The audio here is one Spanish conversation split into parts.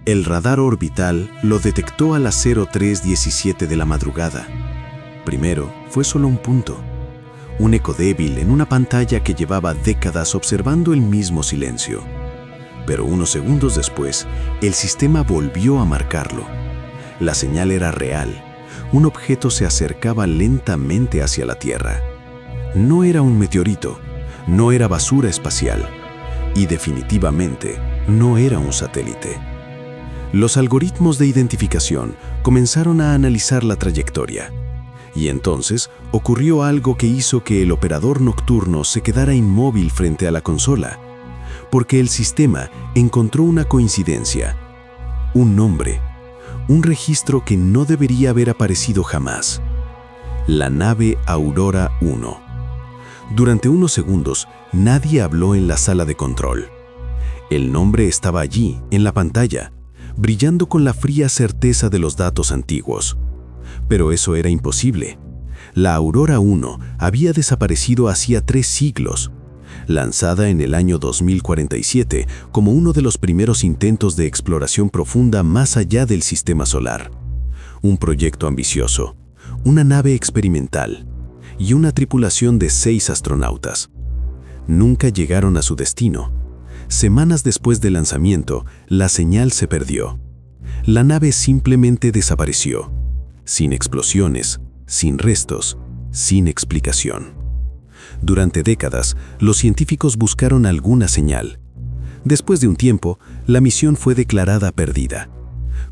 El radar orbital lo detectó a las 03:17 de la madrugada. Primero, fue solo un punto, un eco débil en una pantalla que llevaba décadas observando el mismo silencio. Pero unos segundos después, el sistema volvió a marcarlo. La señal era real. Un objeto se acercaba lentamente hacia la Tierra. No era un meteorito, no era basura espacial y definitivamente no era un satélite. Los algoritmos de identificación comenzaron a analizar la trayectoria. Y entonces ocurrió algo que hizo que el operador nocturno se quedara inmóvil frente a la consola, porque el sistema encontró una coincidencia, un nombre, un registro que no debería haber aparecido jamás: la nave Aurora 1. Durante unos segundos, nadie habló en la sala de control. El nombre estaba allí, en la pantalla, brillando con la fría certeza de los datos antiguos. Pero eso era imposible. La Aurora 1 había desaparecido hacía 3 siglos. Lanzada en el año 2047 como uno de los primeros intentos de exploración profunda más allá del sistema solar. Un proyecto ambicioso, una nave experimental y una tripulación de 6 astronautas. Nunca llegaron a su destino. Semanas después del lanzamiento, la señal se perdió. La nave simplemente desapareció, sin explosiones, sin restos, sin explicación. Durante décadas, los científicos buscaron alguna señal. Después de un tiempo, la misión fue declarada perdida.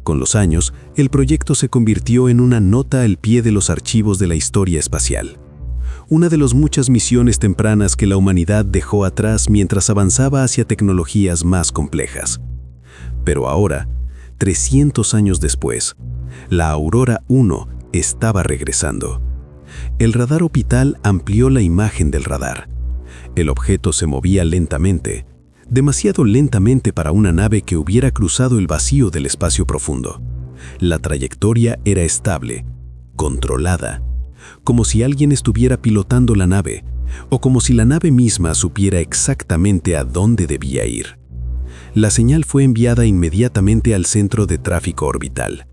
Con los años, el proyecto se convirtió en una nota al pie de los archivos de la historia espacial. Una de las muchas misiones tempranas que la humanidad dejó atrás mientras avanzaba hacia tecnologías más complejas. Pero ahora, 300 años después, la Aurora 1 estaba regresando. El radar orbital amplió la imagen del radar. El objeto se movía lentamente, demasiado lentamente para una nave que hubiera cruzado el vacío del espacio profundo. La trayectoria era estable, controlada, como si alguien estuviera pilotando la nave, o como si la nave misma supiera exactamente a dónde debía ir. La señal fue enviada inmediatamente al centro de tráfico orbital.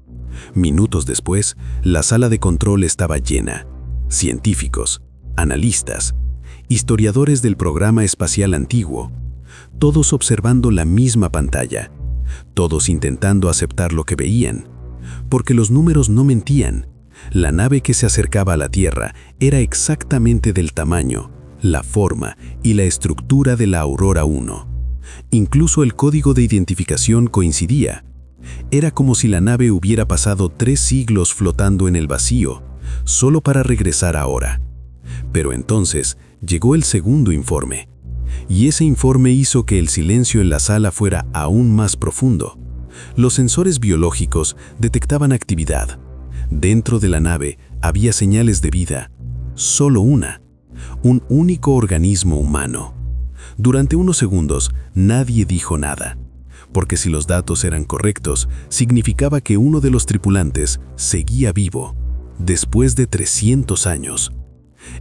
Minutos después, la sala de control estaba llena. Científicos, analistas, historiadores del programa espacial antiguo, todos observando la misma pantalla, todos intentando aceptar lo que veían, porque los números no mentían. La nave que se acercaba a la Tierra era exactamente del tamaño, la forma y la estructura de la Aurora 1. Incluso el código de identificación coincidía. Era como si la nave hubiera pasado 3 siglos flotando en el vacío, solo para regresar ahora. Pero entonces llegó el segundo informe, y ese informe hizo que el silencio en la sala fuera aún más profundo. Los sensores biológicos detectaban actividad. Dentro de la nave había señales de vida, solo una, un único organismo humano. Durante unos segundos nadie dijo nada, porque si los datos eran correctos, significaba que uno de los tripulantes seguía vivo, después de 300 años.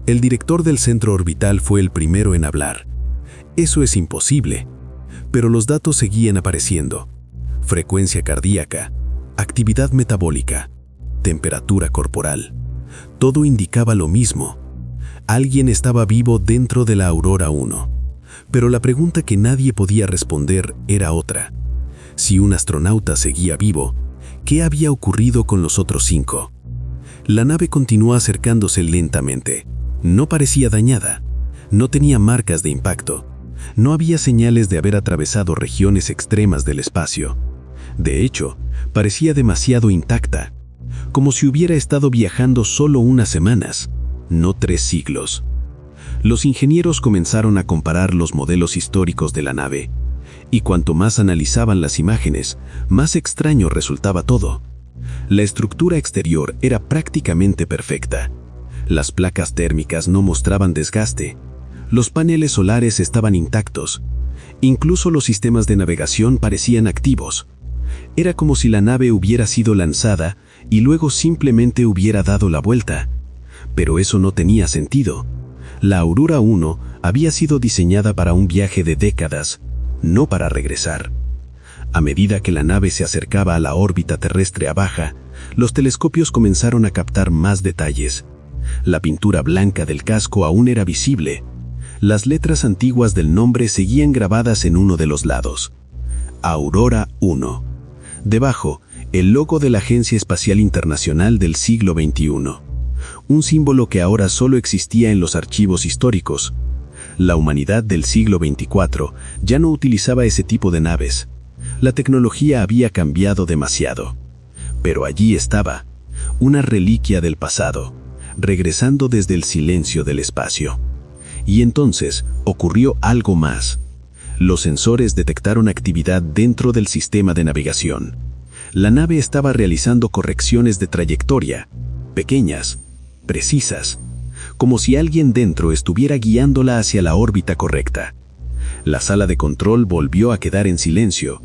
El director del centro orbital fue el primero en hablar. Eso es imposible, pero los datos seguían apareciendo. Frecuencia cardíaca, actividad metabólica, temperatura corporal. Todo indicaba lo mismo. Alguien estaba vivo dentro de la Aurora 1. Pero la pregunta que nadie podía responder era otra. Si un astronauta seguía vivo, ¿qué había ocurrido con los otros 5? La nave continuó acercándose lentamente. No parecía dañada. No tenía marcas de impacto. No había señales de haber atravesado regiones extremas del espacio. De hecho, parecía demasiado intacta, como si hubiera estado viajando solo unas semanas, no 3 siglos. Los ingenieros comenzaron a comparar los modelos históricos de la nave, y cuanto más analizaban las imágenes, más extraño resultaba todo. La estructura exterior era prácticamente perfecta. Las placas térmicas no mostraban desgaste. Los paneles solares estaban intactos. Incluso los sistemas de navegación parecían activos. Era como si la nave hubiera sido lanzada y luego simplemente hubiera dado la vuelta. Pero eso no tenía sentido. La Aurora 1 había sido diseñada para un viaje de décadas, no para regresar. A medida que la nave se acercaba a la órbita terrestre baja, los telescopios comenzaron a captar más detalles. La pintura blanca del casco aún era visible. Las letras antiguas del nombre seguían grabadas en uno de los lados. Aurora 1. Debajo, el logo de la Agencia Espacial Internacional del siglo XXI. Un símbolo que ahora solo existía en los archivos históricos. La humanidad del siglo XXIV ya no utilizaba ese tipo de naves. La tecnología había cambiado demasiado. Pero allí estaba, una reliquia del pasado, regresando desde el silencio del espacio. Y entonces ocurrió algo más. Los sensores detectaron actividad dentro del sistema de navegación. La nave estaba realizando correcciones de trayectoria, pequeñas, precisas, como si alguien dentro estuviera guiándola hacia la órbita correcta. La sala de control volvió a quedar en silencio,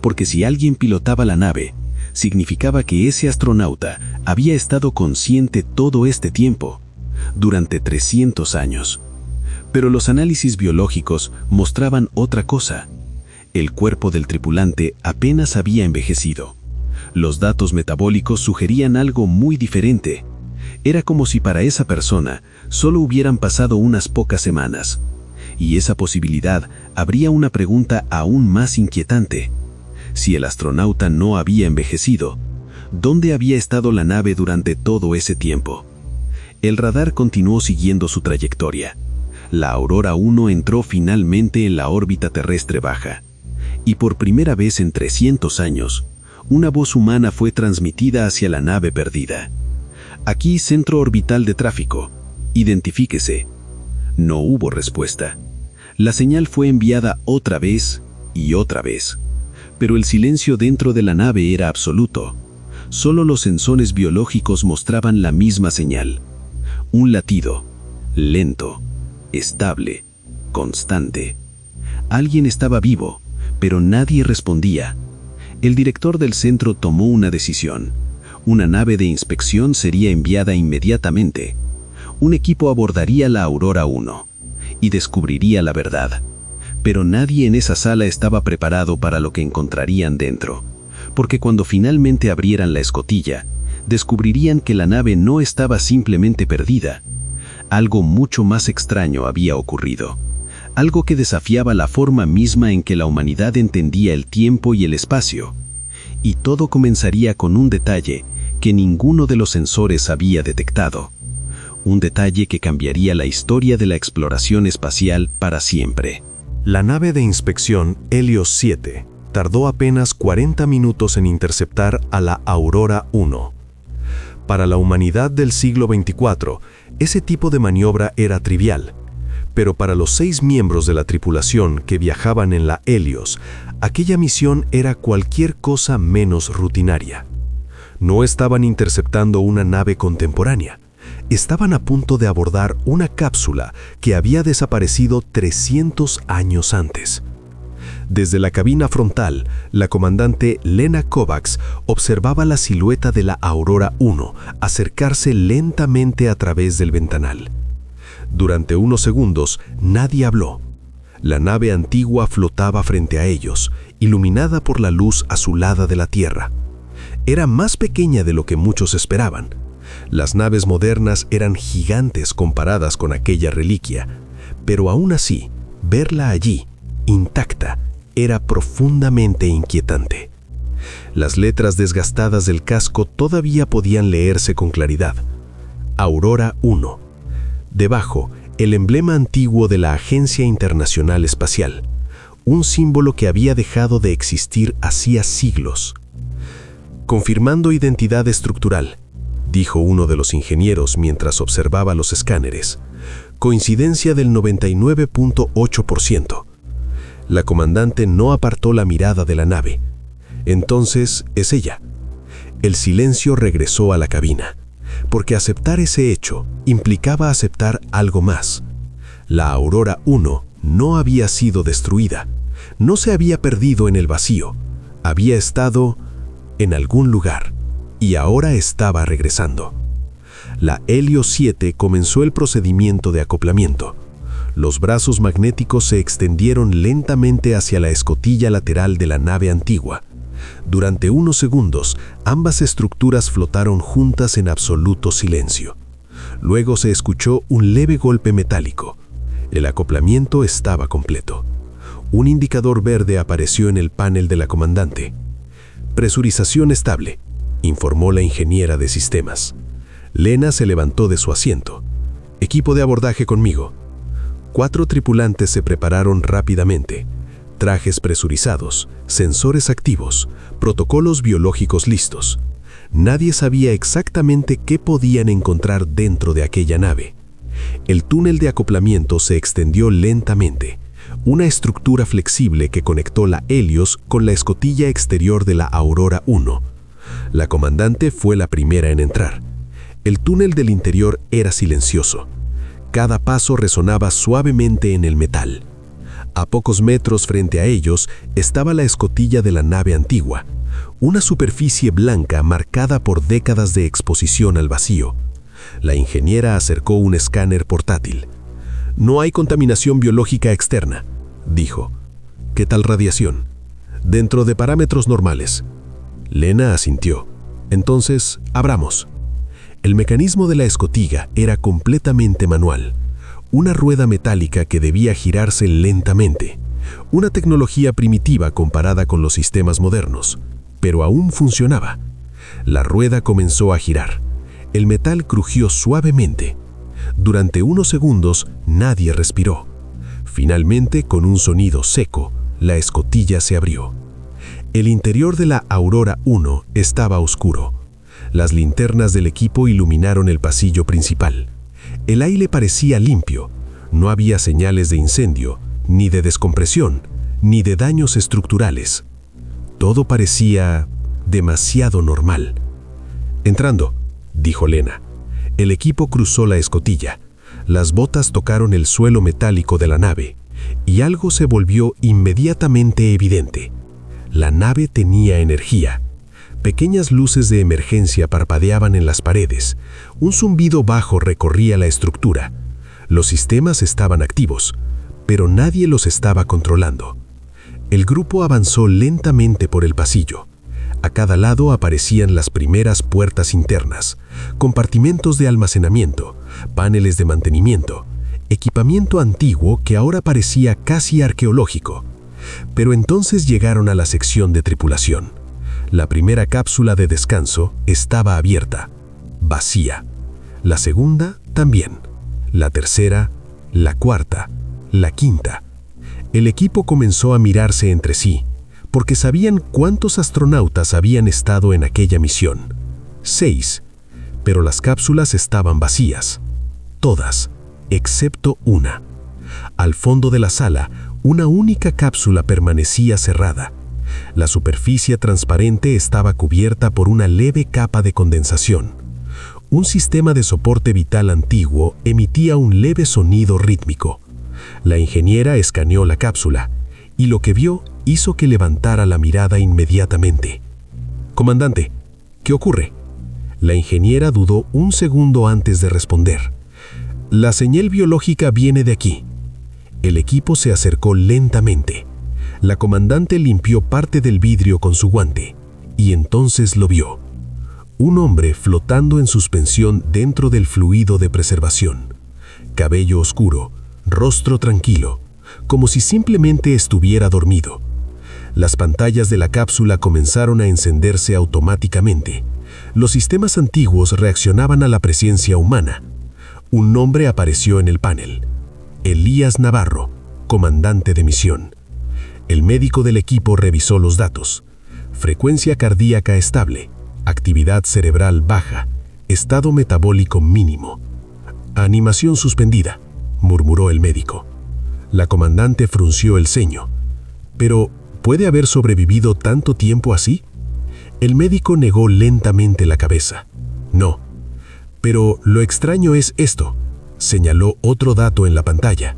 porque si alguien pilotaba la nave, significaba que ese astronauta había estado consciente todo este tiempo, durante 300 años. Pero los análisis biológicos mostraban otra cosa. El cuerpo del tripulante apenas había envejecido. Los datos metabólicos sugerían algo muy diferente. Era como si para esa persona solo hubieran pasado unas pocas semanas. Y esa posibilidad abría una pregunta aún más inquietante. Si el astronauta no había envejecido, ¿dónde había estado la nave durante todo ese tiempo? El radar continuó siguiendo su trayectoria. La Aurora 1 entró finalmente en la órbita terrestre baja. Y por primera vez en 300 años, una voz humana fue transmitida hacia la nave perdida. Aquí, centro orbital de tráfico. Identifíquese. No hubo respuesta. La señal fue enviada otra vez y otra vez. Pero el silencio dentro de la nave era absoluto. Solo los sensores biológicos mostraban la misma señal. Un latido, lento, estable, constante. Alguien estaba vivo, pero nadie respondía. El director del centro tomó una decisión. Una nave de inspección sería enviada inmediatamente. Un equipo abordaría la Aurora 1 y descubriría la verdad. Pero nadie en esa sala estaba preparado para lo que encontrarían dentro, porque cuando finalmente abrieran la escotilla, descubrirían que la nave no estaba simplemente perdida. Algo mucho más extraño había ocurrido. Algo que desafiaba la forma misma en que la humanidad entendía el tiempo y el espacio. Y todo comenzaría con un detalle que ninguno de los sensores había detectado. Un detalle que cambiaría la historia de la exploración espacial para siempre. La nave de inspección Helios 7 tardó apenas 40 minutos en interceptar a la Aurora 1. Para la humanidad del siglo XXIV, ese tipo de maniobra era trivial. Pero para los 6 miembros de la tripulación que viajaban en la Helios, aquella misión era cualquier cosa menos rutinaria. No estaban interceptando una nave contemporánea. Estaban a punto de abordar una cápsula que había desaparecido 300 años antes. Desde la cabina frontal, la comandante Lena Kovacs observaba la silueta de la Aurora 1 acercarse lentamente a través del ventanal. Durante unos segundos, nadie habló. La nave antigua flotaba frente a ellos, iluminada por la luz azulada de la Tierra. Era más pequeña de lo que muchos esperaban. Las naves modernas eran gigantes comparadas con aquella reliquia, pero aún así, verla allí, intacta, era profundamente inquietante. Las letras desgastadas del casco todavía podían leerse con claridad. Aurora 1. Debajo, el emblema antiguo de la Agencia Internacional Espacial, un símbolo que había dejado de existir hacía siglos. Confirmando identidad estructural, dijo uno de los ingenieros mientras observaba los escáneres. Coincidencia del 99.8%. La comandante no apartó la mirada de la nave. Entonces, es ella. El silencio regresó a la cabina, porque aceptar ese hecho implicaba aceptar algo más. La Aurora 1 no había sido destruida, no se había perdido en el vacío, había estado en algún lugar y ahora estaba regresando. La Helios 7 comenzó el procedimiento de acoplamiento. Los brazos magnéticos se extendieron lentamente hacia la escotilla lateral de la nave antigua. Durante unos segundos, ambas estructuras flotaron juntas en absoluto silencio. Luego se escuchó un leve golpe metálico. El acoplamiento estaba completo. Un indicador verde apareció en el panel de la comandante. «Presurización estable», informó la ingeniera de sistemas. Lena se levantó de su asiento. «Equipo de abordaje conmigo». 4 tripulantes se prepararon rápidamente. Trajes presurizados, sensores activos, protocolos biológicos listos. Nadie sabía exactamente qué podían encontrar dentro de aquella nave. El túnel de acoplamiento se extendió lentamente, una estructura flexible que conectó la Helios con la escotilla exterior de la Aurora 1. La comandante fue la primera en entrar. El túnel del interior era silencioso. Cada paso resonaba suavemente en el metal. A pocos metros frente a ellos estaba la escotilla de la nave antigua, una superficie blanca marcada por décadas de exposición al vacío. La ingeniera acercó un escáner portátil. «No hay contaminación biológica externa», dijo. «¿Qué tal radiación?» «Dentro de parámetros normales». Lena asintió. «Entonces, abramos». El mecanismo de la escotilla era completamente manual. Una rueda metálica que debía girarse lentamente. Una tecnología primitiva comparada con los sistemas modernos, pero aún funcionaba. La rueda comenzó a girar. El metal crujió suavemente. Durante unos segundos nadie respiró. Finalmente, con un sonido seco, la escotilla se abrió. El interior de la Aurora 1 estaba oscuro. Las linternas del equipo iluminaron el pasillo principal. El aire parecía limpio. No había señales de incendio, ni de descompresión, ni de daños estructurales. Todo parecía demasiado normal. «Entrando», dijo Lena. El equipo cruzó la escotilla. Las botas tocaron el suelo metálico de la nave, y algo se volvió inmediatamente evidente. La nave tenía energía. Pequeñas luces de emergencia parpadeaban en las paredes. Un zumbido bajo recorría la estructura. Los sistemas estaban activos, pero nadie los estaba controlando. El grupo avanzó lentamente por el pasillo. A cada lado aparecían las primeras puertas internas, compartimentos de almacenamiento, paneles de mantenimiento, equipamiento antiguo que ahora parecía casi arqueológico. Pero entonces llegaron a la sección de tripulación. La primera cápsula de descanso estaba abierta, vacía. La segunda también. La tercera, la cuarta, la quinta. El equipo comenzó a mirarse entre sí, porque sabían cuántos astronautas habían estado en aquella misión. 6. Pero las cápsulas estaban vacías. Todas, excepto una. Al fondo de la sala, una única cápsula permanecía cerrada. La superficie transparente estaba cubierta por una leve capa de condensación. Un sistema de soporte vital antiguo emitía un leve sonido rítmico. La ingeniera escaneó la cápsula, y lo que vio hizo que levantara la mirada inmediatamente. «Comandante, ¿qué ocurre?» La ingeniera dudó un segundo antes de responder. «La señal biológica viene de aquí». El equipo se acercó lentamente. La comandante limpió parte del vidrio con su guante, y entonces lo vio. Un hombre flotando en suspensión dentro del fluido de preservación. Cabello oscuro, rostro tranquilo, como si simplemente estuviera dormido. Las pantallas de la cápsula comenzaron a encenderse automáticamente. Los sistemas antiguos reaccionaban a la presencia humana. Un nombre apareció en el panel. Elías Navarro, comandante de misión. El médico del equipo revisó los datos. Frecuencia cardíaca estable, actividad cerebral baja, estado metabólico mínimo. Animación suspendida, murmuró el médico. La comandante frunció el ceño. ¿Pero puede haber sobrevivido tanto tiempo así? El médico negó lentamente la cabeza. No. Pero lo extraño es esto, señaló otro dato en la pantalla.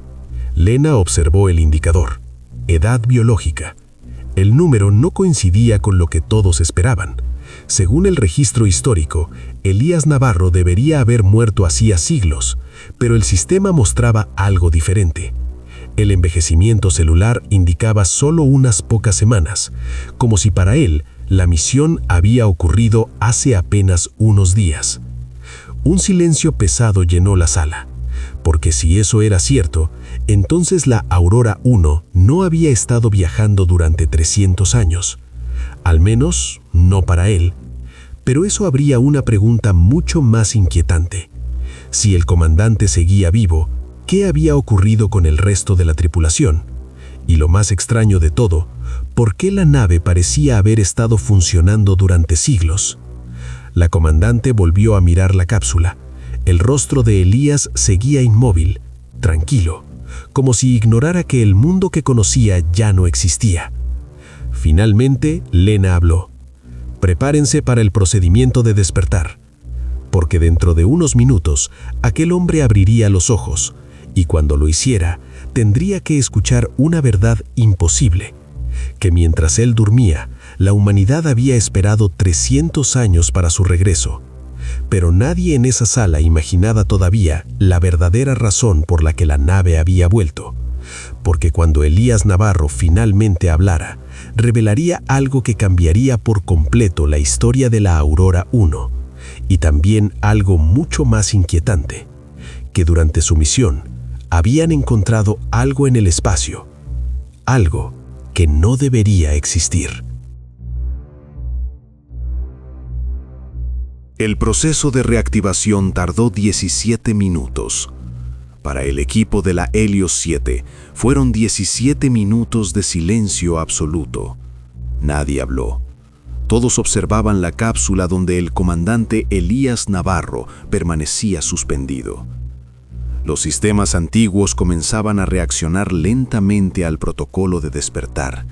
Lena observó el indicador. Edad biológica. El número no coincidía con lo que todos esperaban. Según el registro histórico, Elías Navarro debería haber muerto hacía siglos, pero el sistema mostraba algo diferente. El envejecimiento celular indicaba solo unas pocas semanas, como si para él la misión había ocurrido hace apenas unos días. Un silencio pesado llenó la sala, porque si eso era cierto, entonces la Aurora 1 no había estado viajando durante 300 años. Al menos, no para él. Pero eso abría una pregunta mucho más inquietante. Si el comandante seguía vivo, ¿qué había ocurrido con el resto de la tripulación? Y lo más extraño de todo, ¿por qué la nave parecía haber estado funcionando durante siglos? La comandante volvió a mirar la cápsula. El rostro de Elías seguía inmóvil, tranquilo, como si ignorara que el mundo que conocía ya no existía. Finalmente, Lena habló. Prepárense para el procedimiento de despertar, porque dentro de unos minutos aquel hombre abriría los ojos, y cuando lo hiciera, tendría que escuchar una verdad imposible, que mientras él dormía, la humanidad había esperado 300 años para su regreso. Pero nadie en esa sala imaginaba todavía la verdadera razón por la que la nave había vuelto. Porque cuando Elías Navarro finalmente hablara, revelaría algo que cambiaría por completo la historia de la Aurora 1, y también algo mucho más inquietante, que durante su misión habían encontrado algo en el espacio, algo que no debería existir. El proceso de reactivación tardó 17 minutos. Para el equipo de la Helios 7 fueron 17 minutos de silencio absoluto. Nadie habló. Todos observaban la cápsula donde el comandante Elías Navarro permanecía suspendido. Los sistemas antiguos comenzaban a reaccionar lentamente al protocolo de despertar.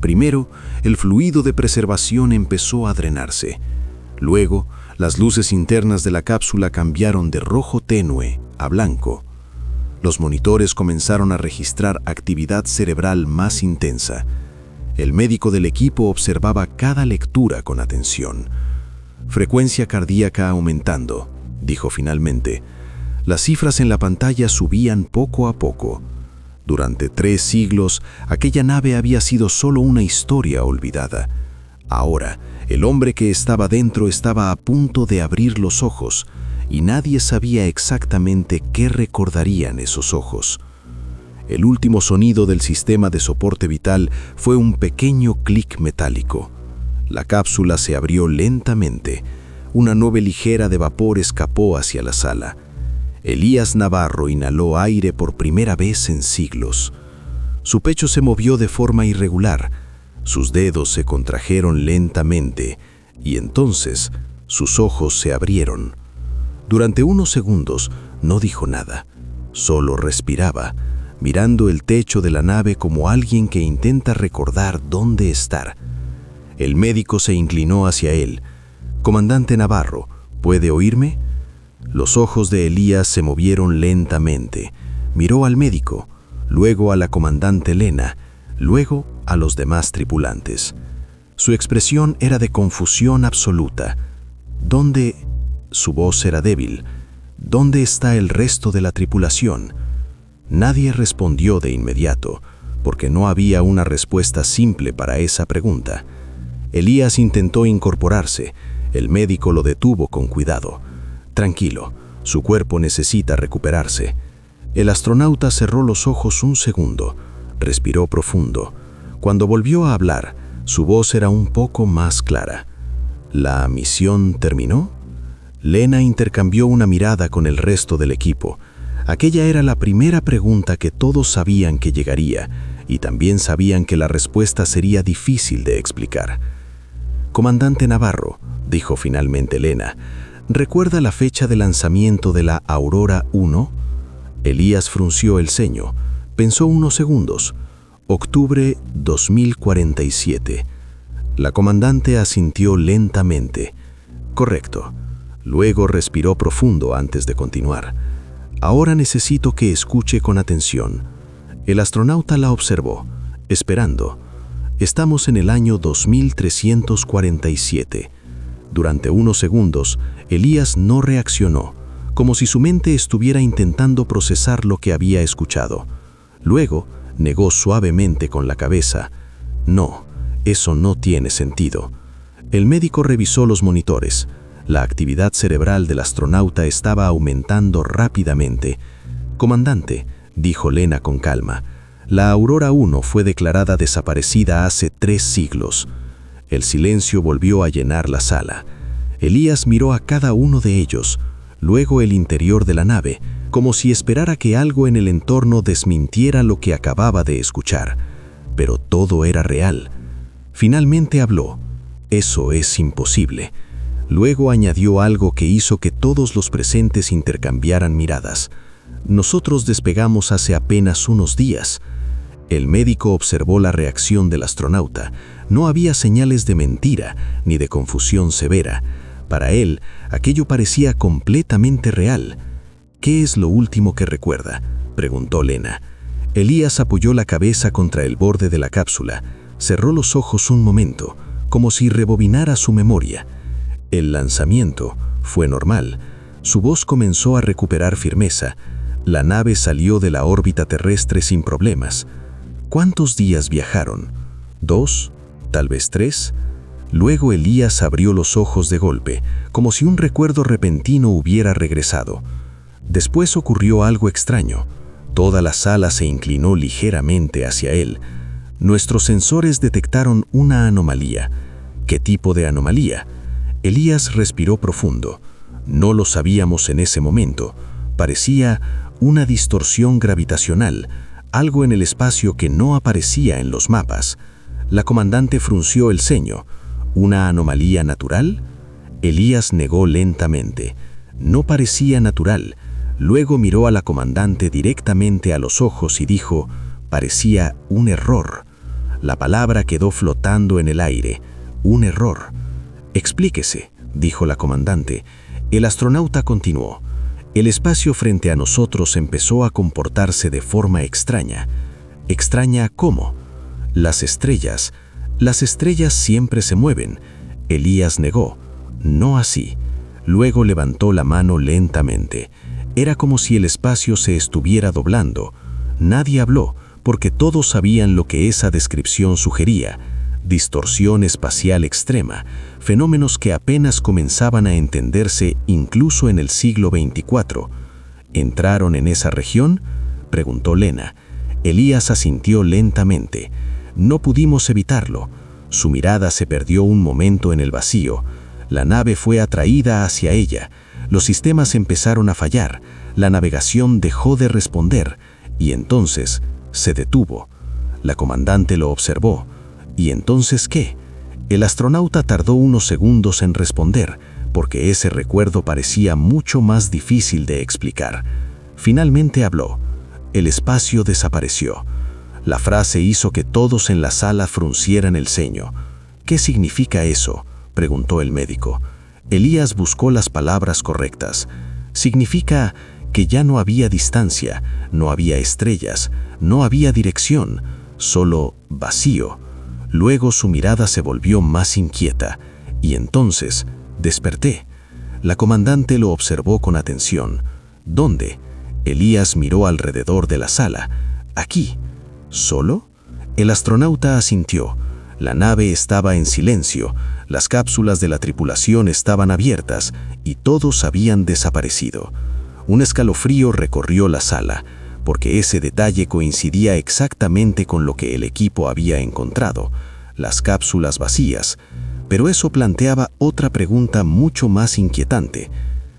Primero, el fluido de preservación empezó a drenarse. Luego, las luces internas de la cápsula cambiaron de rojo tenue a blanco. Los monitores comenzaron a registrar actividad cerebral más intensa. El médico del equipo observaba cada lectura con atención. Frecuencia cardíaca aumentando, dijo finalmente. Las cifras en la pantalla subían poco a poco. Durante 3 siglos, aquella nave había sido solo una historia olvidada. Ahora, el hombre que estaba dentro estaba a punto de abrir los ojos, y nadie sabía exactamente qué recordarían esos ojos. El último sonido del sistema de soporte vital fue un pequeño clic metálico. La cápsula se abrió lentamente. Una nube ligera de vapor escapó hacia la sala. Elías Navarro inhaló aire por primera vez en siglos. Su pecho se movió de forma irregular. Sus dedos se contrajeron lentamente y entonces sus ojos se abrieron. Durante unos segundos no dijo nada, solo respiraba, mirando el techo de la nave como alguien que intenta recordar dónde estar. El médico se inclinó hacia él. «Comandante Navarro, ¿puede oírme?» Los ojos de Elías se movieron lentamente. Miró al médico, luego a la comandante Lena, luego a los demás tripulantes. Su expresión era de confusión absoluta. ¿Dónde? Su voz era débil. ¿Dónde está el resto de la tripulación? Nadie respondió de inmediato, porque no había una respuesta simple para esa pregunta. Elías intentó incorporarse. El médico lo detuvo con cuidado. Tranquilo, su cuerpo necesita recuperarse. El astronauta cerró los ojos un segundo, respiró profundo. Cuando volvió a hablar, su voz era un poco más clara. ¿La misión terminó? Lena intercambió una mirada con el resto del equipo. Aquella era la primera pregunta que todos sabían que llegaría, y también sabían que la respuesta sería difícil de explicar. «Comandante Navarro», dijo finalmente Lena, ¿recuerda la fecha de lanzamiento de la Aurora 1? Elías frunció el ceño. Pensó unos segundos. Octubre 2047. La comandante asintió lentamente. Correcto. Luego respiró profundo antes de continuar. Ahora necesito que escuche con atención. El astronauta la observó, esperando. Estamos en el año 2347. Durante unos segundos, Elías no reaccionó, como si su mente estuviera intentando procesar lo que había escuchado. Luego, negó suavemente con la cabeza. No, eso no tiene sentido. El médico revisó los monitores. La actividad cerebral del astronauta estaba aumentando rápidamente. «Comandante», dijo Lena con calma, «la Aurora 1 fue declarada desaparecida hace 3 siglos». El silencio volvió a llenar la sala. Elías miró a cada uno de ellos, luego el interior de la nave, como si esperara que algo en el entorno desmintiera lo que acababa de escuchar. Pero todo era real. Finalmente habló. «Eso es imposible». Luego añadió algo que hizo que todos los presentes intercambiaran miradas. «Nosotros despegamos hace apenas unos días». El médico observó la reacción del astronauta. No había señales de mentira ni de confusión severa. Para él, aquello parecía completamente real. «¿Qué es lo último que recuerda?», preguntó Lena. Elías apoyó la cabeza contra el borde de la cápsula. Cerró los ojos un momento, como si rebobinara su memoria. El lanzamiento fue normal. Su voz comenzó a recuperar firmeza. La nave salió de la órbita terrestre sin problemas. ¿Cuántos días viajaron? ¿2? ¿Tal vez 3? Luego Elías abrió los ojos de golpe, como si un recuerdo repentino hubiera regresado. Después ocurrió algo extraño. Toda la sala se inclinó ligeramente hacia él. Nuestros sensores detectaron una anomalía. ¿Qué tipo de anomalía? Elías respiró profundo. No lo sabíamos en ese momento. Parecía una distorsión gravitacional, algo en el espacio que no aparecía en los mapas. La comandante frunció el ceño. ¿Una anomalía natural? Elías negó lentamente. No parecía natural. Luego miró a la comandante directamente a los ojos y dijo, parecía un error. La palabra quedó flotando en el aire. Un error. «Explíquese», dijo la comandante. El astronauta continuó. El espacio frente a nosotros empezó a comportarse de forma extraña. ¿Extraña cómo? Las estrellas siempre se mueven. Elías negó. No así. Luego levantó la mano lentamente. Era como si el espacio se estuviera doblando. Nadie habló, porque todos sabían lo que esa descripción sugería. Distorsión espacial extrema, fenómenos que apenas comenzaban a entenderse incluso en el siglo XXIV. ¿Entraron en esa región?, preguntó Lena. Elías asintió lentamente. No pudimos evitarlo. Su mirada se perdió un momento en el vacío. La nave fue atraída hacia ella. Los sistemas empezaron a fallar. La navegación dejó de responder. Y entonces se detuvo. La comandante lo observó. ¿Y entonces qué? El astronauta tardó unos segundos en responder, porque ese recuerdo parecía mucho más difícil de explicar. Finalmente habló. El espacio desapareció. La frase hizo que todos en la sala fruncieran el ceño. «¿Qué significa eso?», preguntó el médico. Elías buscó las palabras correctas. «Significa que ya no había distancia, no había estrellas, no había dirección, solo vacío». Luego su mirada se volvió más inquieta, y entonces desperté. La comandante lo observó con atención. «¿Dónde?». Elías miró alrededor de la sala. «Aquí». ¿Solo? El astronauta asintió. La nave estaba en silencio, las cápsulas de la tripulación estaban abiertas y todos habían desaparecido. Un escalofrío recorrió la sala, porque ese detalle coincidía exactamente con lo que el equipo había encontrado, las cápsulas vacías. Pero eso planteaba otra pregunta mucho más inquietante.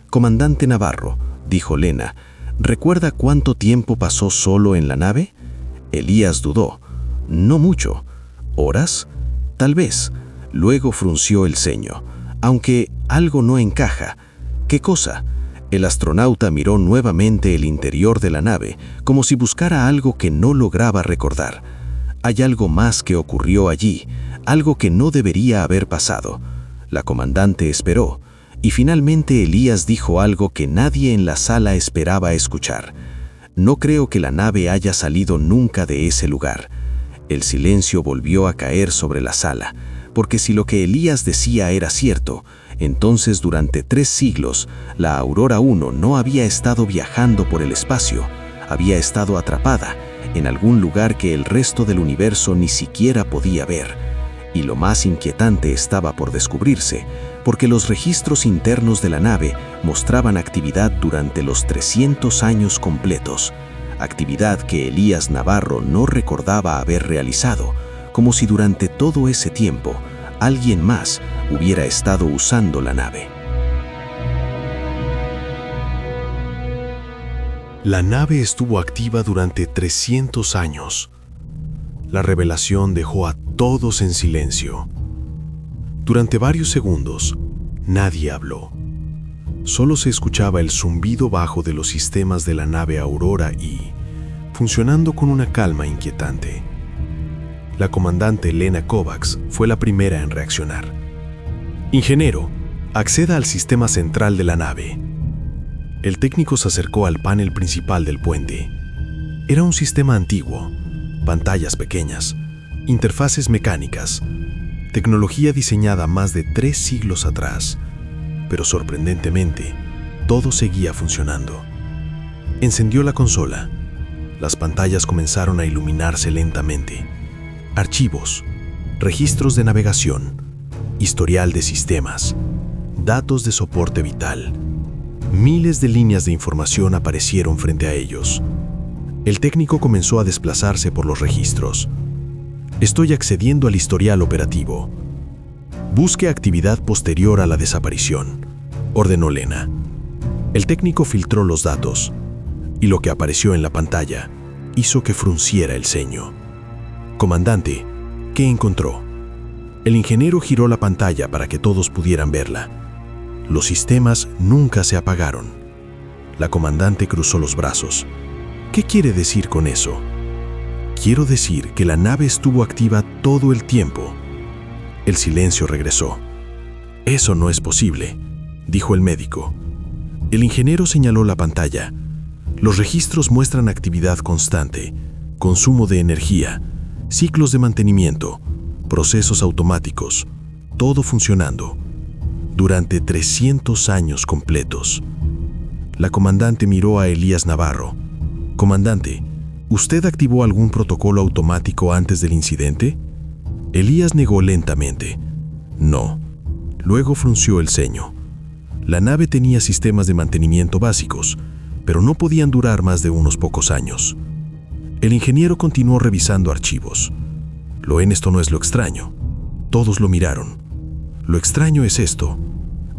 «Comandante Navarro», dijo Lena, ¿recuerda cuánto tiempo pasó solo en la nave? Elías dudó. «No mucho. ¿Horas? Tal vez». Luego frunció el ceño. «Aunque algo no encaja». «¿Qué cosa?». El astronauta miró nuevamente el interior de la nave, como si buscara algo que no lograba recordar. «Hay algo más que ocurrió allí, algo que no debería haber pasado». La comandante esperó, y finalmente Elías dijo algo que nadie en la sala esperaba escuchar. «No creo que la nave haya salido nunca de ese lugar». El silencio volvió a caer sobre la sala. porque si lo que Elías decía era cierto, entonces durante 3 siglos la Aurora 1 no había estado viajando por el espacio, había estado atrapada en algún lugar que el resto del universo ni siquiera podía ver. Y lo más inquietante estaba por descubrirse, porque los registros internos de la nave mostraban actividad durante los 300 años completos, actividad que Elías Navarro no recordaba haber realizado, como si durante todo ese tiempo alguien más hubiera estado usando la nave. La nave estuvo activa durante 300 años. La revelación dejó a todos en silencio. Durante varios segundos, nadie habló. Solo se escuchaba el zumbido bajo de los sistemas de la nave Aurora y, funcionando con una calma inquietante. La comandante Lena Kovacs fue la primera en reaccionar. «Ingeniero, acceda al sistema central de la nave». El técnico se acercó al panel principal del puente. Era un sistema antiguo, pantallas pequeñas, interfaces mecánicas, tecnología diseñada más de 3 siglos atrás, pero sorprendentemente, todo seguía funcionando. Encendió la consola. Las pantallas comenzaron a iluminarse lentamente. Archivos, registros de navegación, historial de sistemas, datos de soporte vital. Miles de líneas de información aparecieron frente a ellos. El técnico comenzó a desplazarse por los registros. «Estoy accediendo al historial operativo. Busque actividad posterior a la desaparición», ordenó Lena. El técnico filtró los datos, y lo que apareció en la pantalla hizo que frunciera el ceño. «Comandante, ¿qué encontró?» El ingeniero giró la pantalla para que todos pudieran verla. Los sistemas nunca se apagaron. La comandante cruzó los brazos. «¿Qué quiere decir con eso?» «Quiero decir que la nave estuvo activa todo el tiempo». El silencio regresó. «Eso no es posible», dijo el médico. El ingeniero señaló la pantalla. «Los registros muestran actividad constante, consumo de energía, ciclos de mantenimiento, procesos automáticos, todo funcionando, durante 300 años completos». La comandante miró a Elías Navarro. «Comandante, ¿usted activó algún protocolo automático antes del incidente?» Elías negó lentamente. «No». Luego frunció el ceño. La nave tenía sistemas de mantenimiento básicos, pero no podían durar más de unos pocos años. El ingeniero continuó revisando archivos. «Esto no es lo extraño». Todos lo miraron. «Lo extraño es esto».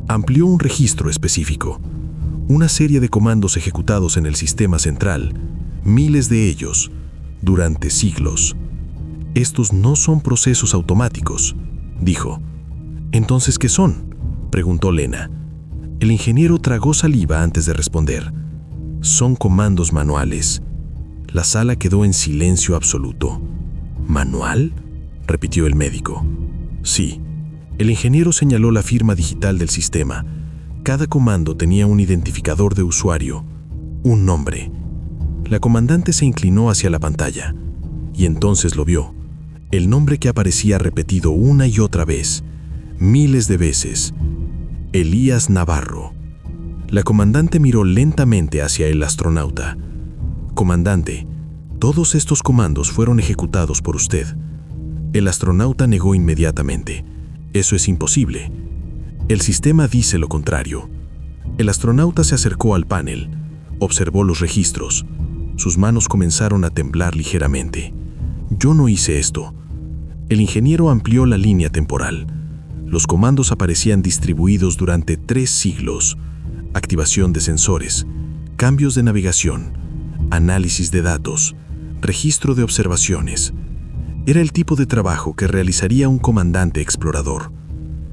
Amplió un registro específico. Una serie de comandos ejecutados en el sistema central, miles de ellos, durante siglos. «Estos no son procesos automáticos», dijo. «¿Entonces qué son?», preguntó Lena. El ingeniero tragó saliva antes de responder. «Son comandos manuales». La sala quedó en silencio absoluto. «¿Manual?», repitió el médico. «Sí». El ingeniero señaló la firma digital del sistema. Cada comando tenía un identificador de usuario, un nombre. La comandante se inclinó hacia la pantalla y entonces lo vio. El nombre que aparecía repetido una y otra vez, miles de veces. Elías Navarro. La comandante miró lentamente hacia el astronauta. «Comandante, todos estos comandos fueron ejecutados por usted». El astronauta negó inmediatamente. «Eso es imposible. El sistema dice lo contrario». El astronauta se acercó al panel, observó los registros. Sus manos comenzaron a temblar ligeramente. «Yo no hice esto». El ingeniero amplió la línea temporal. Los comandos aparecían distribuidos durante 3 siglos. Activación de sensores, cambios de navegación, análisis de datos, registro de observaciones. Era el tipo de trabajo que realizaría un comandante explorador.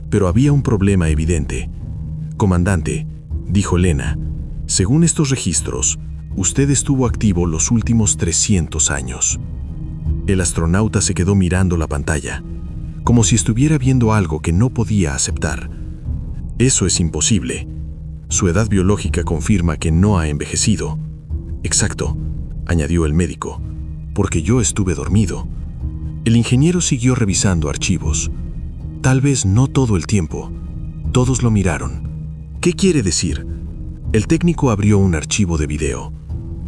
Pero había un problema evidente. «Comandante», dijo Lena, «según estos registros, usted estuvo activo los últimos 300 años». El astronauta se quedó mirando la pantalla, como si estuviera viendo algo que no podía aceptar. «Eso es imposible. Su edad biológica confirma que no ha envejecido». «Exacto», añadió el médico, «porque yo estuve dormido». El ingeniero siguió revisando archivos. Tal vez no todo el tiempo. Todos lo miraron. ¿Qué quiere decir? El técnico abrió un archivo de video.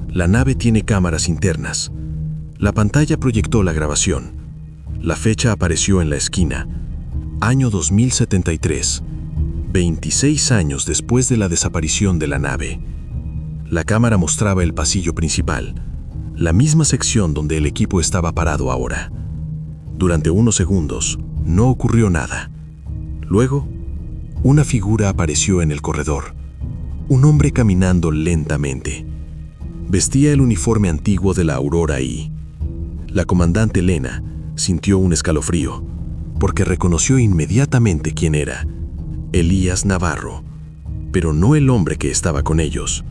La nave tiene cámaras internas. La pantalla proyectó la grabación. La fecha apareció en la esquina. Año 2073. 26 años después de la desaparición de la nave. La cámara mostraba el pasillo principal, la misma sección donde el equipo estaba parado ahora. Durante unos segundos, no ocurrió nada. Luego, una figura apareció en el corredor. Un hombre caminando lentamente. Vestía el uniforme antiguo de la Aurora I. La comandante Lena sintió un escalofrío, porque reconoció inmediatamente quién era. Elías Navarro, pero no el hombre que estaba con ellos.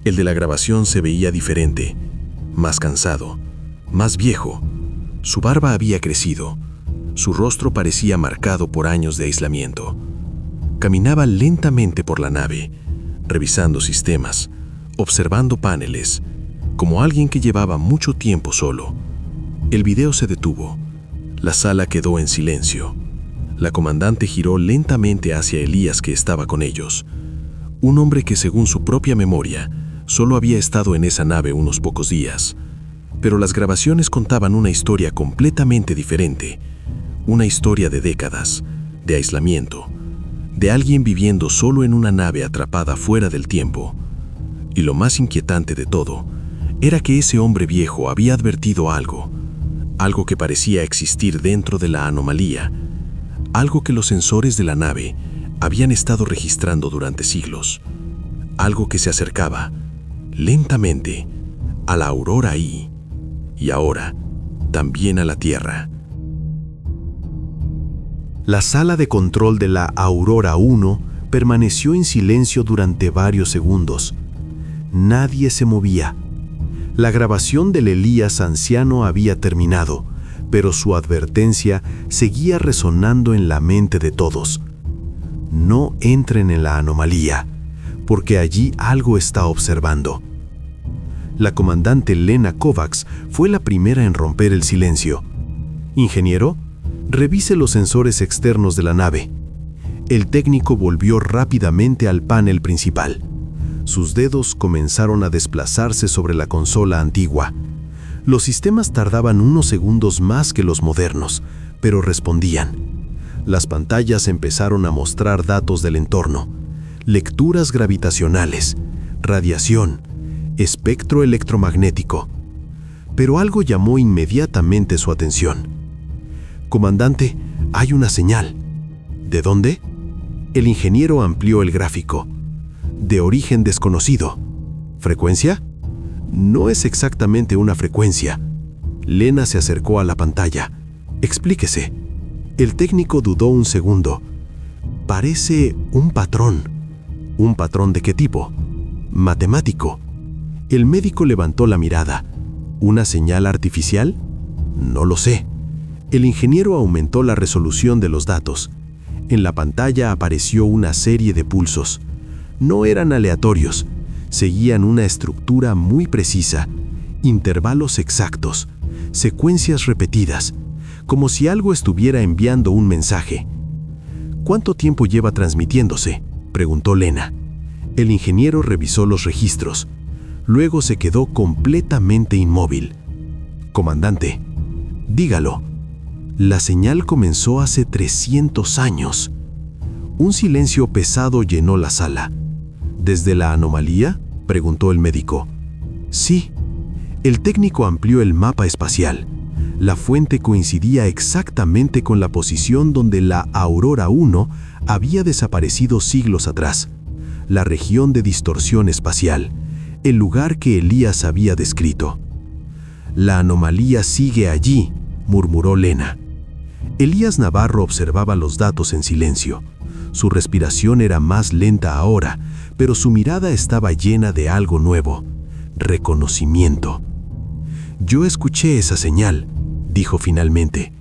El de la grabación se veía diferente, más cansado, más viejo. Su barba había crecido. Su rostro parecía marcado por años de aislamiento. Caminaba lentamente por la nave, revisando sistemas, observando paneles, como alguien que llevaba mucho tiempo solo. El video se detuvo. La sala quedó en silencio. La comandante giró lentamente hacia Elías, que estaba con ellos. Un hombre que, según su propia memoria, solo había estado en esa nave unos pocos días. Pero las grabaciones contaban una historia completamente diferente. Una historia de décadas, de aislamiento, de alguien viviendo solo en una nave atrapada fuera del tiempo. Y lo más inquietante de todo, era que ese hombre viejo había advertido algo que parecía existir dentro de la anomalía, algo que los sensores de la nave habían estado registrando durante siglos, algo que se acercaba, lentamente, a la Aurora I, y ahora, también a la Tierra. La sala de control de la Aurora 1 permaneció en silencio durante varios segundos. Nadie se movía. La grabación del Elías anciano había terminado, pero su advertencia seguía resonando en la mente de todos. No entren en la anomalía, porque allí algo está observando. La comandante Lena Kovacs fue la primera en romper el silencio. Ingeniero, revise los sensores externos de la nave. El técnico volvió rápidamente al panel principal. Sus dedos comenzaron a desplazarse sobre la consola antigua. Los sistemas tardaban unos segundos más que los modernos, pero respondían. Las pantallas empezaron a mostrar datos del entorno, lecturas gravitacionales, radiación, espectro electromagnético. Pero algo llamó inmediatamente su atención. Comandante, hay una señal. ¿De dónde? El ingeniero amplió el gráfico. De origen desconocido. ¿Frecuencia? No es exactamente una frecuencia. Lena se acercó a la pantalla. Explíquese. El técnico dudó un segundo. Parece un patrón. ¿Un patrón de qué tipo? Matemático. El médico levantó la mirada. ¿Una señal artificial? No lo sé. El ingeniero aumentó la resolución de los datos. En la pantalla apareció una serie de pulsos. No eran aleatorios, seguían una estructura muy precisa, intervalos exactos, secuencias repetidas, como si algo estuviera enviando un mensaje. ¿Cuánto tiempo lleva transmitiéndose?, preguntó Lena. El ingeniero revisó los registros. Luego se quedó completamente inmóvil. Comandante, dígalo. La señal comenzó hace 300 años. Un silencio pesado llenó la sala. ¿Desde la anomalía?, preguntó el médico. Sí. El técnico amplió el mapa espacial. La fuente coincidía exactamente con la posición donde la Aurora 1 había desaparecido siglos atrás. La región de distorsión espacial, el lugar que Elías había descrito. La anomalía sigue allí, murmuró Lena. Elías Navarro observaba los datos en silencio. Su respiración era más lenta ahora, pero su mirada estaba llena de algo nuevo, reconocimiento. Yo escuché esa señal, dijo finalmente.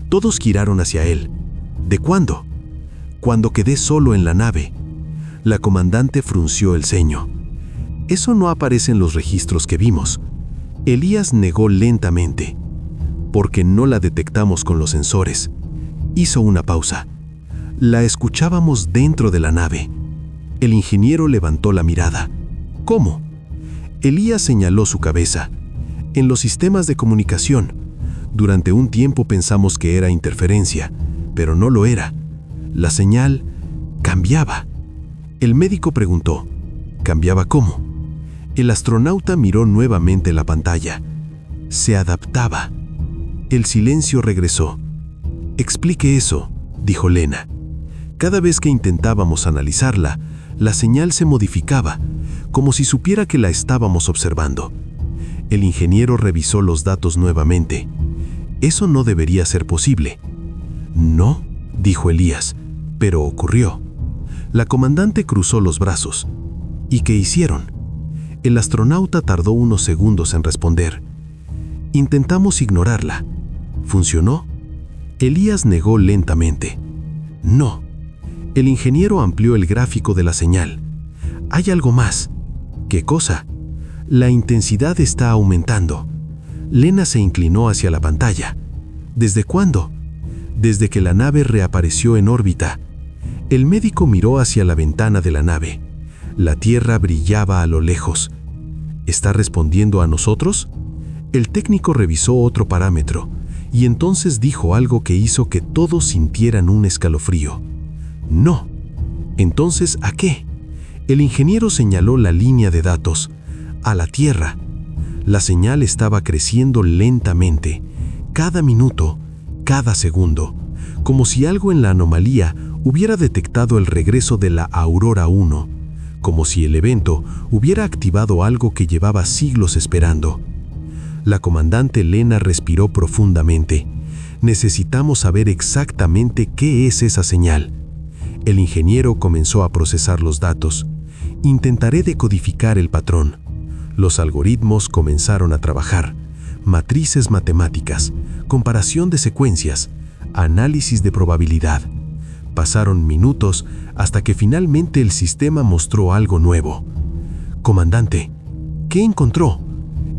Todos giraron hacia él. ¿De cuándo? Cuando quedé solo en la nave. La comandante frunció el ceño. Eso no aparece en los registros que vimos. Elías negó lentamente. Porque no la detectamos con los sensores. Hizo una pausa. La escuchábamos dentro de la nave. El ingeniero levantó la mirada. ¿Cómo? Elías señaló su cabeza. En los sistemas de comunicación. Durante un tiempo pensamos que era interferencia, pero no lo era. La señal cambiaba. El médico preguntó, ¿cambiaba cómo? El astronauta miró nuevamente la pantalla. Se adaptaba. El silencio regresó. «Explique eso», dijo Lena. Cada vez que intentábamos analizarla, la señal se modificaba, como si supiera que la estábamos observando. El ingeniero revisó los datos nuevamente. Eso no debería ser posible. «No», dijo Elías, «pero ocurrió». La comandante cruzó los brazos. «¿Y qué hicieron?» El astronauta tardó unos segundos en responder. «Intentamos ignorarla». «¿Funcionó?» Elías negó lentamente. «No». El ingeniero amplió el gráfico de la señal. «Hay algo más». «¿Qué cosa?» «La intensidad está aumentando». Lena se inclinó hacia la pantalla. «¿Desde cuándo?» «Desde que la nave reapareció en órbita». El médico miró hacia la ventana de la nave. La Tierra brillaba a lo lejos. ¿Está respondiendo a nosotros? El técnico revisó otro parámetro y entonces dijo algo que hizo que todos sintieran un escalofrío. «No». «Entonces, ¿a qué?» El ingeniero señaló la línea de datos. «A la Tierra». La señal estaba creciendo lentamente, cada minuto, cada segundo, como si algo en la anomalía hubiera detectado el regreso de la Aurora 1, como si el evento hubiera activado algo que llevaba siglos esperando. La comandante Lena respiró profundamente. «Necesitamos saber exactamente qué es esa señal». El ingeniero comenzó a procesar los datos. «Intentaré decodificar el patrón». Los algoritmos comenzaron a trabajar. Matrices matemáticas, comparación de secuencias, análisis de probabilidad. Pasaron minutos hasta que finalmente el sistema mostró algo nuevo. «Comandante, ¿qué encontró?»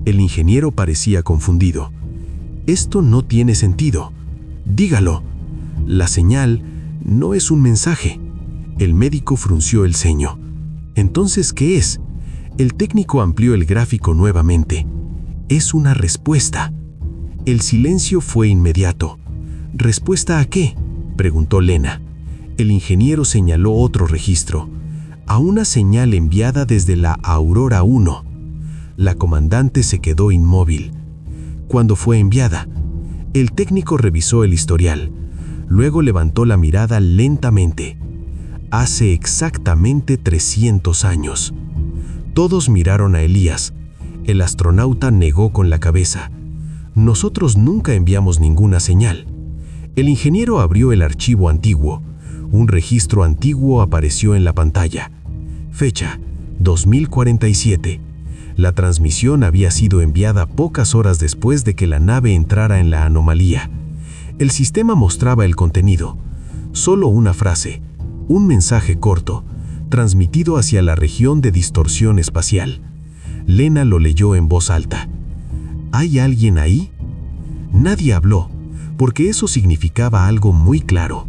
El ingeniero parecía confundido. «Esto no tiene sentido. Dígalo». «La señal no es un mensaje». El médico frunció el ceño. «¿Entonces qué es?» El técnico amplió el gráfico nuevamente. «Es una respuesta». El silencio fue inmediato. «¿Respuesta a qué?», preguntó Lena. El ingeniero señaló otro registro. «A una señal enviada desde la Aurora 1». La comandante se quedó inmóvil. «¿Cuándo fue enviada?» El técnico revisó el historial. Luego levantó la mirada lentamente. «Hace exactamente 300 años». Todos miraron a Elías. El astronauta negó con la cabeza. «Nosotros nunca enviamos ninguna señal». El ingeniero abrió el archivo antiguo. Un registro antiguo apareció en la pantalla. Fecha: 2047. La transmisión había sido enviada pocas horas después de que la nave entrara en la anomalía. El sistema mostraba el contenido. Solo una frase, un mensaje corto, transmitido hacia la región de distorsión espacial. Lena lo leyó en voz alta. ¿Hay alguien ahí? Nadie habló, porque eso significaba algo muy claro.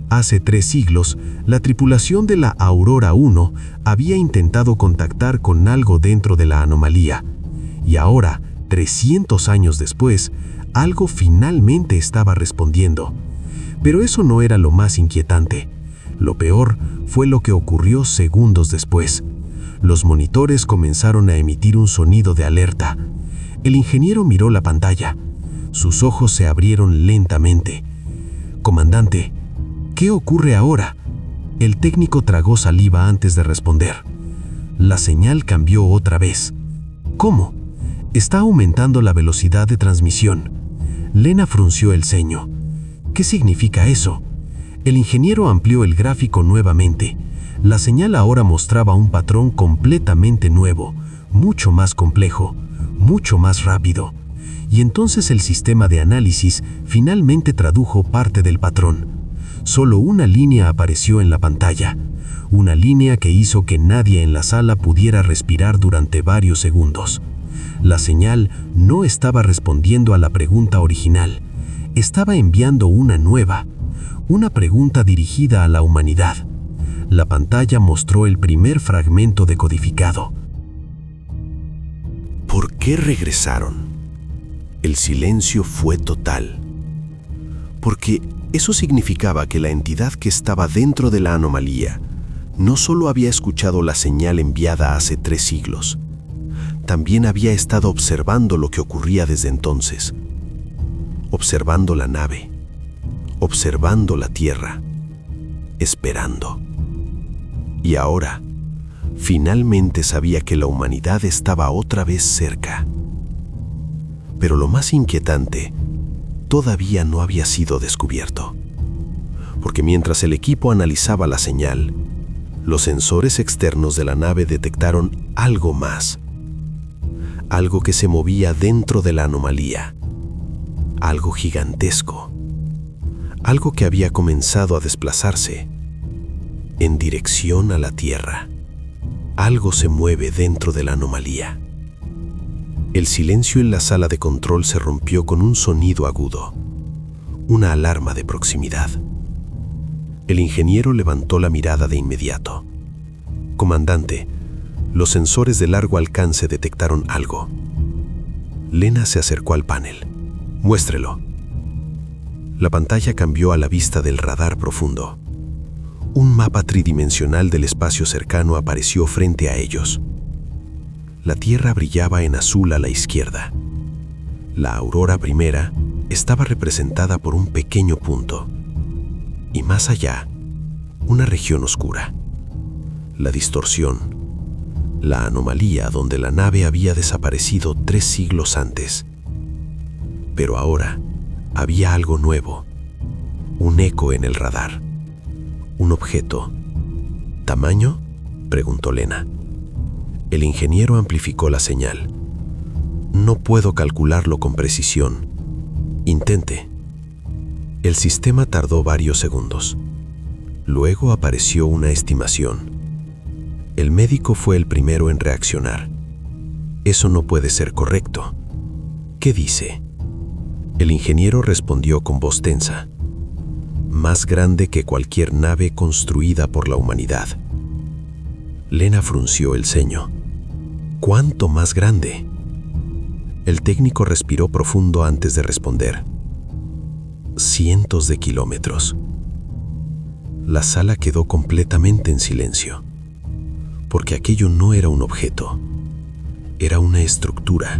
Hace 3 siglos, la tripulación de la Aurora 1 había intentado contactar con algo dentro de la anomalía. Y ahora, 300 años después, algo finalmente estaba respondiendo. Pero eso no era lo más inquietante. Lo peor fue lo que ocurrió segundos después. Los monitores comenzaron a emitir un sonido de alerta. El ingeniero miró la pantalla. Sus ojos se abrieron lentamente. «Comandante, ¿qué ocurre ahora?». El técnico tragó saliva antes de responder. La señal cambió otra vez. «¿Cómo?». «Está aumentando la velocidad de transmisión». Lena frunció el ceño. «¿Qué significa eso?». El ingeniero amplió el gráfico nuevamente. La señal ahora mostraba un patrón completamente nuevo, mucho más complejo, mucho más rápido. Y entonces el sistema de análisis finalmente tradujo parte del patrón. Solo una línea apareció en la pantalla, una línea que hizo que nadie en la sala pudiera respirar durante varios segundos. La señal no estaba respondiendo a la pregunta original, estaba enviando una nueva, Una pregunta dirigida a la humanidad. La pantalla mostró el primer fragmento decodificado. ¿Por qué regresaron? El silencio fue total. Porque eso significaba que la entidad que estaba dentro de la anomalía no solo había escuchado la señal enviada hace 3 siglos, también había estado observando lo que ocurría desde entonces. Observando la nave, observando la Tierra, esperando. Y ahora, finalmente sabía que la humanidad estaba otra vez cerca. Pero lo más inquietante todavía no había sido descubierto. Porque mientras el equipo analizaba la señal, los sensores externos de la nave detectaron algo más. Algo que se movía dentro de la anomalía. Algo gigantesco. Algo que había comenzado a desplazarse en dirección a la Tierra. Algo se mueve dentro de la anomalía. El silencio en la sala de control se rompió con un sonido agudo. Una alarma de proximidad. El ingeniero levantó la mirada de inmediato. Comandante, los sensores de largo alcance detectaron algo. Lena se acercó al panel. Muéstrelo. La pantalla cambió a la vista del radar profundo. Un mapa tridimensional del espacio cercano apareció frente a ellos. La Tierra brillaba en azul a la izquierda. La aurora primera estaba representada por un pequeño punto. Y más allá, una región oscura. La distorsión, la anomalía donde la nave había desaparecido 3 siglos antes. Pero ahora había algo nuevo, un eco en el radar. Un objeto. ¿Tamaño?, preguntó Lena. El ingeniero amplificó la señal. No puedo calcularlo con precisión. Intente. El sistema tardó varios segundos. Luego apareció una estimación. El médico fue el primero en reaccionar. Eso no puede ser correcto. ¿Qué dice? El ingeniero respondió con voz tensa. Más grande que cualquier nave construida por la humanidad. Lena frunció el ceño. ¿Cuánto más grande? El técnico respiró profundo antes de responder. Cientos de kilómetros. La sala quedó completamente en silencio, porque aquello no era un objeto, era una estructura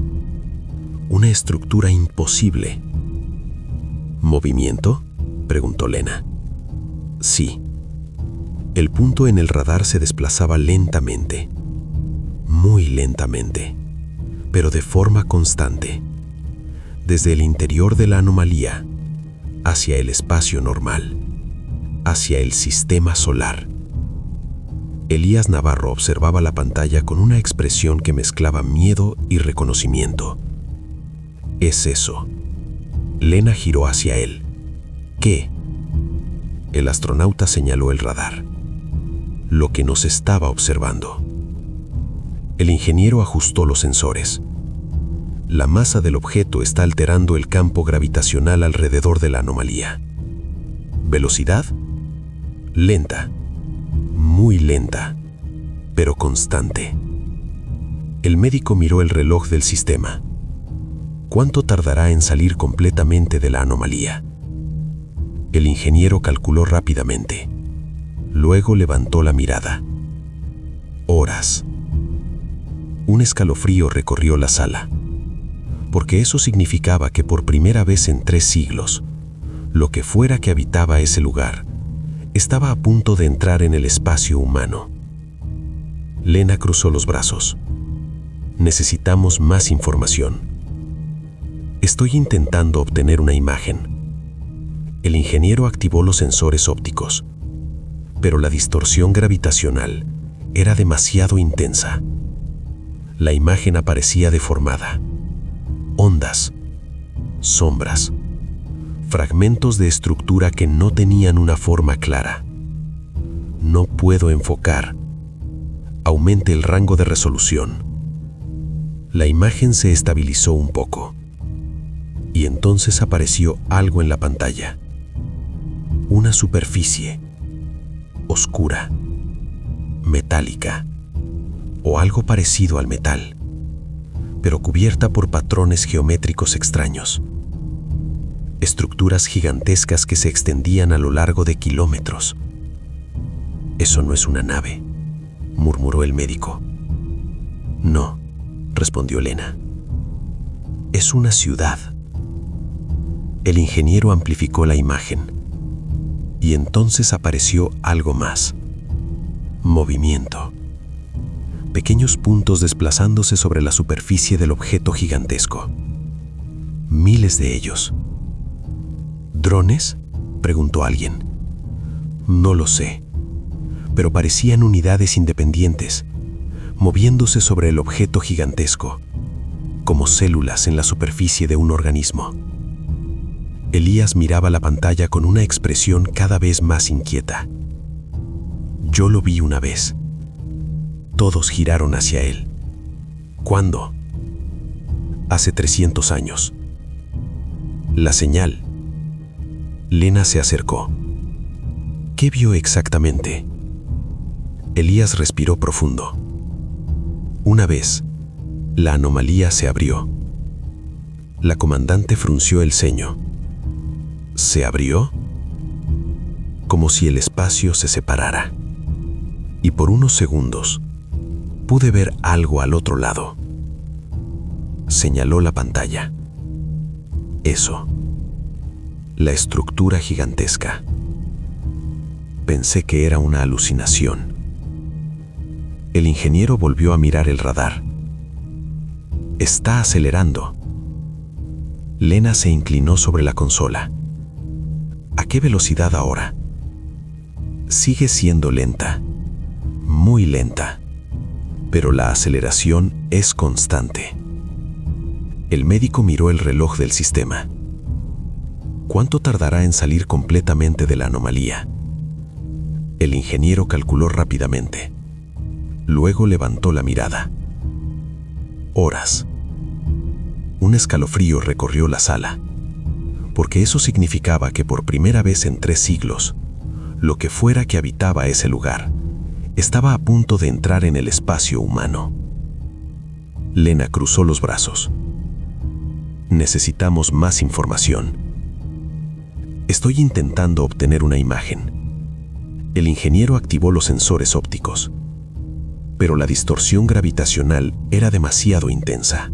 imposible. ¿Movimiento?, preguntó Lena. Sí. El punto en el radar se desplazaba lentamente, muy lentamente, pero de forma constante, desde el interior de la anomalía hacia el espacio normal, hacia el sistema solar. Elías Navarro observaba la pantalla con una expresión que mezclaba miedo y reconocimiento. «Es eso». Lena giró hacia él. «¿Qué?». El astronauta señaló el radar. Lo que nos estaba observando. El ingeniero ajustó los sensores. La masa del objeto está alterando el campo gravitacional alrededor de la anomalía. ¿Velocidad? Lenta. Muy lenta, pero constante. El médico miró el reloj del sistema. ¿Cuánto tardará en salir completamente de la anomalía? El ingeniero calculó rápidamente. Luego levantó la mirada. Horas. Un escalofrío recorrió la sala, porque eso significaba que por primera vez en 3 siglos, lo que fuera que habitaba ese lugar, estaba a punto de entrar en el espacio humano. Lena cruzó los brazos. Necesitamos más información. Estoy intentando obtener una imagen. El ingeniero activó los sensores ópticos, pero la distorsión gravitacional era demasiado intensa. La imagen aparecía deformada. Ondas, sombras, fragmentos de estructura que no tenían una forma clara. No puedo enfocar. Aumente el rango de resolución. La imagen se estabilizó un poco. Y entonces apareció algo en la pantalla. Una superficie oscura, metálica, o algo parecido al metal, pero cubierta por patrones geométricos extraños. Estructuras gigantescas que se extendían a lo largo de kilómetros. «Eso no es una nave», murmuró el médico. «No», respondió Lena. «Es una ciudad». El ingeniero amplificó la imagen, y entonces apareció algo más. Movimiento. Pequeños puntos desplazándose sobre la superficie del objeto gigantesco. Miles de ellos. ¿Drones?, preguntó alguien. No lo sé, pero parecían unidades independientes, moviéndose sobre el objeto gigantesco, como células en la superficie de un organismo. Elías miraba la pantalla con una expresión cada vez más inquieta. Yo lo vi una vez. Todos giraron hacia él. ¿Cuándo? Hace 300 años. La señal. Lena se acercó. ¿Qué vio exactamente? Elías respiró profundo. Una vez, la anomalía se abrió. La comandante frunció el ceño. ¿Se abrió? Como si el espacio se separara. Y por unos segundos, pude ver algo al otro lado. Señaló la pantalla. Eso. La estructura gigantesca. Pensé que era una alucinación. El ingeniero volvió a mirar el radar. Está acelerando. Lena se inclinó sobre la consola. ¿A qué velocidad ahora? Sigue siendo lenta. Muy lenta. Pero la aceleración es constante. El médico miró el reloj del sistema. ¿Cuánto tardará en salir completamente de la anomalía? El ingeniero calculó rápidamente. Luego levantó la mirada. Horas. Un escalofrío recorrió la sala, porque eso significaba que por primera vez en 3 siglos, lo que fuera que habitaba ese lugar, estaba a punto de entrar en el espacio humano. Lena cruzó los brazos. Necesitamos más información. Estoy intentando obtener una imagen. El ingeniero activó los sensores ópticos, pero la distorsión gravitacional era demasiado intensa.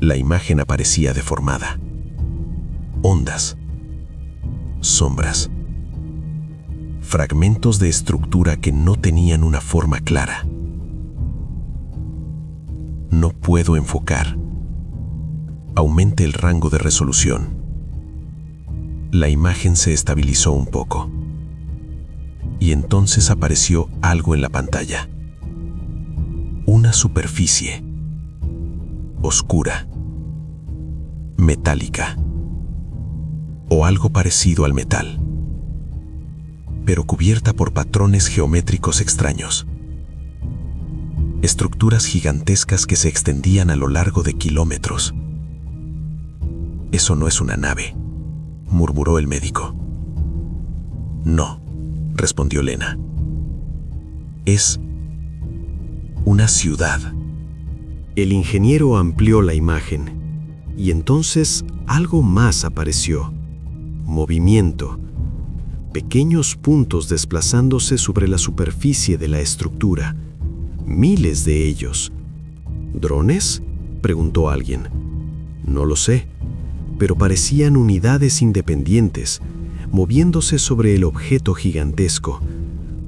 La imagen aparecía deformada. Ondas. Sombras. Fragmentos de estructura que no tenían una forma clara. No puedo enfocar. Aumente el rango de resolución. La imagen se estabilizó un poco. Y entonces apareció algo en la pantalla. Una superficie. Oscura. Metálica. O algo parecido al metal, pero cubierta por patrones geométricos extraños. Estructuras gigantescas que se extendían a lo largo de kilómetros. «Eso no es una nave», murmuró el médico. «No», respondió Lena. «Es una ciudad». El ingeniero amplió la imagen, y entonces algo más apareció. Movimiento. Pequeños puntos desplazándose sobre la superficie de la estructura. Miles de ellos. ¿Drones?, preguntó alguien. No lo sé, pero parecían unidades independientes, moviéndose sobre el objeto gigantesco,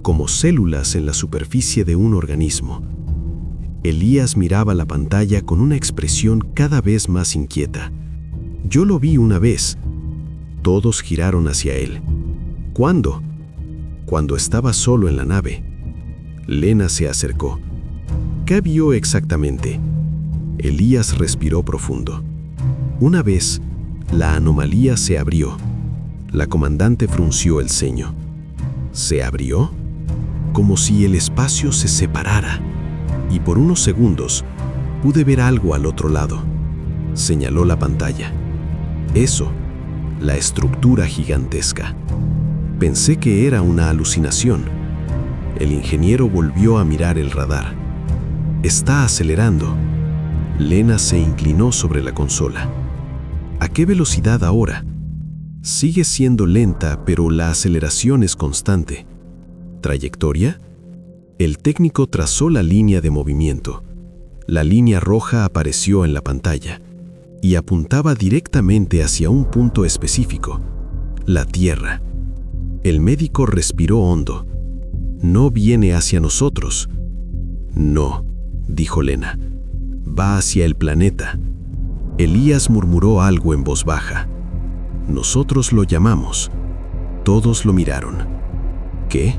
como células en la superficie de un organismo. Elías miraba la pantalla con una expresión cada vez más inquieta. Yo lo vi una vez. Todos giraron hacia él. ¿Cuándo? Cuando estaba solo en la nave. Lena se acercó. ¿Qué vio exactamente? Elías respiró profundo. Una vez, la anomalía se abrió. La comandante frunció el ceño. ¿Se abrió? Como si el espacio se separara. Y por unos segundos, pude ver algo al otro lado. Señaló la pantalla. Eso. la estructura gigantesca. Pensé que era una alucinación. El ingeniero volvió a mirar el radar. Está acelerando. Lena se inclinó sobre la consola. ¿A qué velocidad ahora? Sigue siendo lenta, pero la aceleración es constante. ¿Trayectoria? El técnico trazó la línea de movimiento. La línea roja apareció en la pantalla y apuntaba directamente hacia un punto específico, la Tierra. El médico respiró hondo. No viene hacia nosotros. No, dijo Lena. Va hacia el planeta. Elías murmuró algo en voz baja. Nosotros lo llamamos. Todos lo miraron. ¿Qué?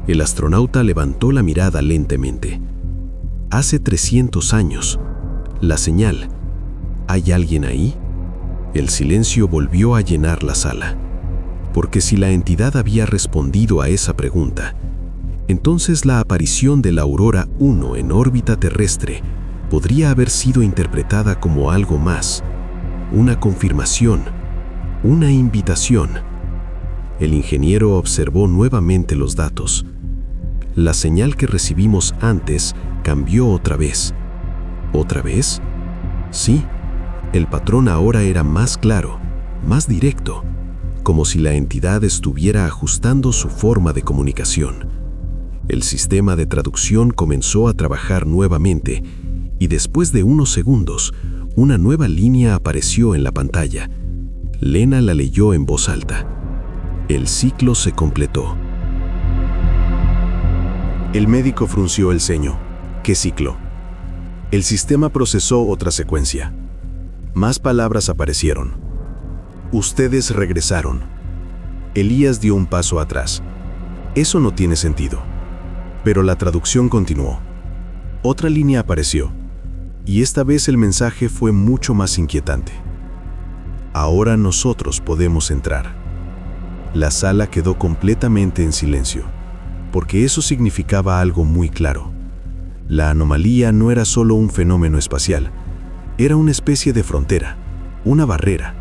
El astronauta levantó la mirada lentamente. Hace 300 años. La señal. ¿Hay alguien ahí? El silencio volvió a llenar la sala. Porque si la entidad había respondido a esa pregunta, entonces la aparición de la Aurora 1 en órbita terrestre podría haber sido interpretada como algo más, una confirmación, una invitación. El ingeniero observó nuevamente los datos. La señal que recibimos antes cambió otra vez. ¿Otra vez? Sí, el patrón ahora era más claro, más directo, como si la entidad estuviera ajustando su forma de comunicación. El sistema de traducción comenzó a trabajar nuevamente y después de unos segundos, una nueva línea apareció en la pantalla. Lena la leyó en voz alta. El ciclo se completó. El médico frunció el ceño. ¿Qué ciclo? El sistema procesó otra secuencia. Más palabras aparecieron. Ustedes regresaron. Elías dio un paso atrás. Eso no tiene sentido. Pero la traducción continuó. Otra línea apareció. Y esta vez el mensaje fue mucho más inquietante. Ahora nosotros podemos entrar. La sala quedó completamente en silencio, porque eso significaba algo muy claro. La anomalía no era solo un fenómeno espacial, era una especie de frontera, una barrera,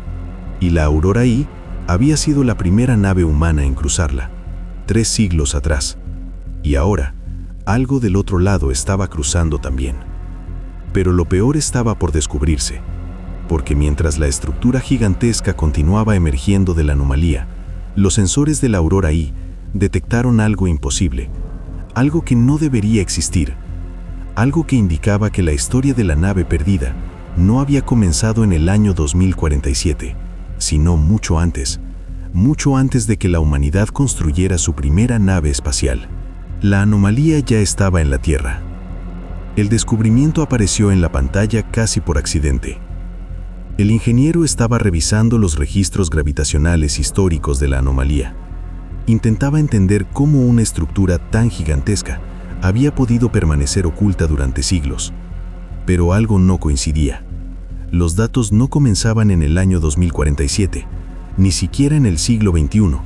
y la Aurora I había sido la primera nave humana en cruzarla, 3 siglos atrás, y ahora, algo del otro lado estaba cruzando también. Pero lo peor estaba por descubrirse, porque mientras la estructura gigantesca continuaba emergiendo de la anomalía, los sensores de la Aurora I detectaron algo imposible, algo que no debería existir, algo que indicaba que la historia de la nave perdida no había comenzado en el año 2047, sino mucho antes de que la humanidad construyera su primera nave espacial. La anomalía ya estaba en la Tierra. El descubrimiento apareció en la pantalla casi por accidente. El ingeniero estaba revisando los registros gravitacionales históricos de la anomalía. Intentaba entender cómo una estructura tan gigantesca había podido permanecer oculta durante siglos. Pero algo no coincidía. Los datos no comenzaban en el año 2047, ni siquiera en el siglo XXI.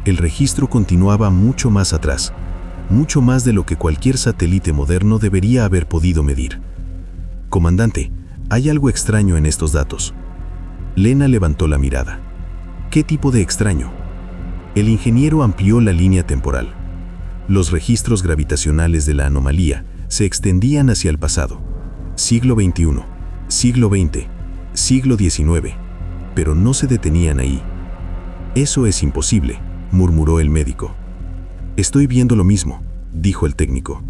El registro continuaba mucho más atrás, mucho más de lo que cualquier satélite moderno debería haber podido medir. Comandante, hay algo extraño en estos datos. Lena levantó la mirada. ¿Qué tipo de extraño? El ingeniero amplió la línea temporal. Los registros gravitacionales de la anomalía se extendían hacia el pasado. Siglo XXI, siglo XX, siglo XIX, pero no se detenían ahí. Eso es imposible, murmuró el médico. Estoy viendo lo mismo, dijo el técnico.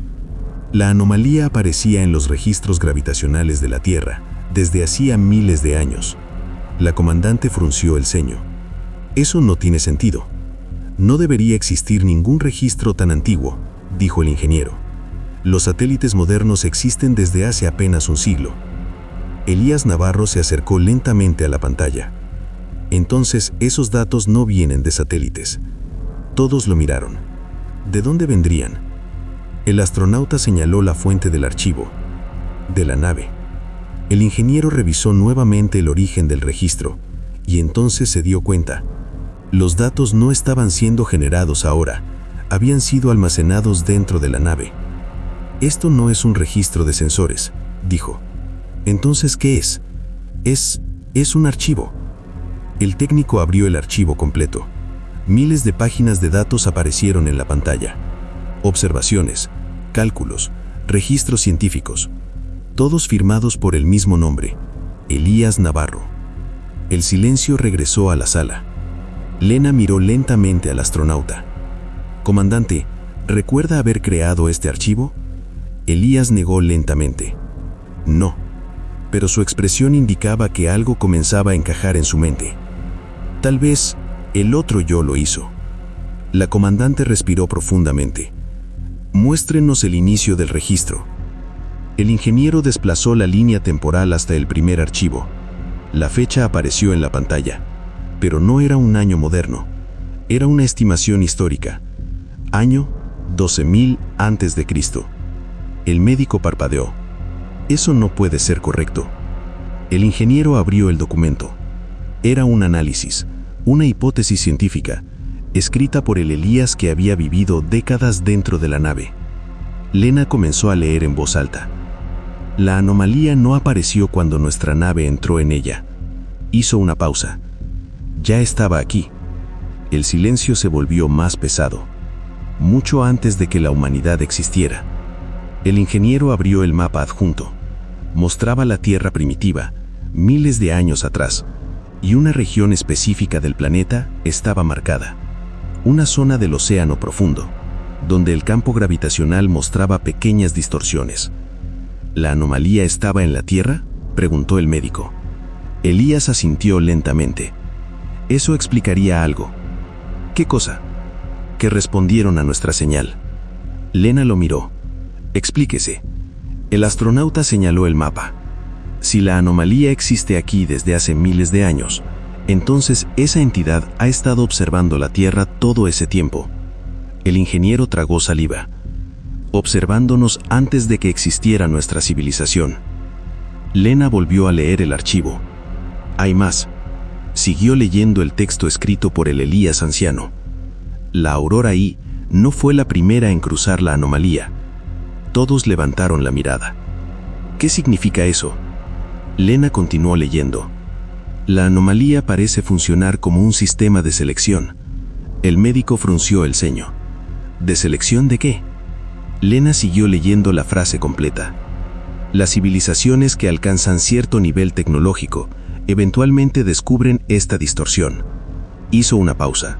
La anomalía aparecía en los registros gravitacionales de la Tierra desde hacía miles de años. La comandante frunció el ceño. Eso no tiene sentido. No debería existir ningún registro tan antiguo, dijo el ingeniero. Los satélites modernos existen desde hace apenas un siglo. Elías Navarro se acercó lentamente a la pantalla. Entonces, esos datos no vienen de satélites. Todos lo miraron. ¿De dónde vendrían? El astronauta señaló la fuente del archivo, de la nave. El ingeniero revisó nuevamente el origen del registro y entonces se dio cuenta. Los datos no estaban siendo generados ahora, habían sido almacenados dentro de la nave. Esto no es un registro de sensores, dijo. Entonces, ¿qué es? Es un archivo. El técnico abrió el archivo completo. Miles de páginas de datos aparecieron en la pantalla. Observaciones, cálculos, registros científicos, todos firmados por el mismo nombre, Elías Navarro. El silencio regresó a la sala. Lena miró lentamente al astronauta. «Comandante, ¿recuerda haber creado este archivo?» Elías negó lentamente. No, pero su expresión indicaba que algo comenzaba a encajar en su mente. Tal vez el otro yo lo hizo. La comandante respiró profundamente. «Muéstrenos el inicio del registro». El ingeniero desplazó la línea temporal hasta el primer archivo. La fecha apareció en la pantalla, pero no era un año moderno. Era una estimación histórica. Año 12.000 a.C. El médico parpadeó. Eso no puede ser correcto. El ingeniero abrió el documento. Era un análisis, una hipótesis científica, escrita por el Elías que había vivido décadas dentro de la nave. Lena comenzó a leer en voz alta. La anomalía no apareció cuando nuestra nave entró en ella. Hizo una pausa. Ya estaba aquí. El silencio se volvió más pesado. Mucho antes de que la humanidad existiera. El ingeniero abrió el mapa adjunto. Mostraba la Tierra primitiva, miles de años atrás, y una región específica del planeta estaba marcada. Una zona del océano profundo, donde el campo gravitacional mostraba pequeñas distorsiones. ¿La anomalía estaba en la Tierra?, preguntó el médico. Elías asintió lentamente. Eso explicaría algo. ¿Qué cosa? Que respondieron a nuestra señal. Lena lo miró. Explíquese. El astronauta señaló el mapa. Si la anomalía existe aquí desde hace miles de años, entonces esa entidad ha estado observando la Tierra todo ese tiempo. El ingeniero tragó saliva. Observándonos antes de que existiera nuestra civilización. Lena volvió a leer el archivo. Hay más. Siguió leyendo el texto escrito por el Elías anciano. La Aurora I no fue la primera en cruzar la anomalía. Todos levantaron la mirada. ¿Qué significa eso? Lena continuó leyendo. La anomalía parece funcionar como un sistema de selección. El médico frunció el ceño. ¿De selección de qué? Lena siguió leyendo la frase completa. Las civilizaciones que alcanzan cierto nivel tecnológico eventualmente descubren esta distorsión. Hizo una pausa.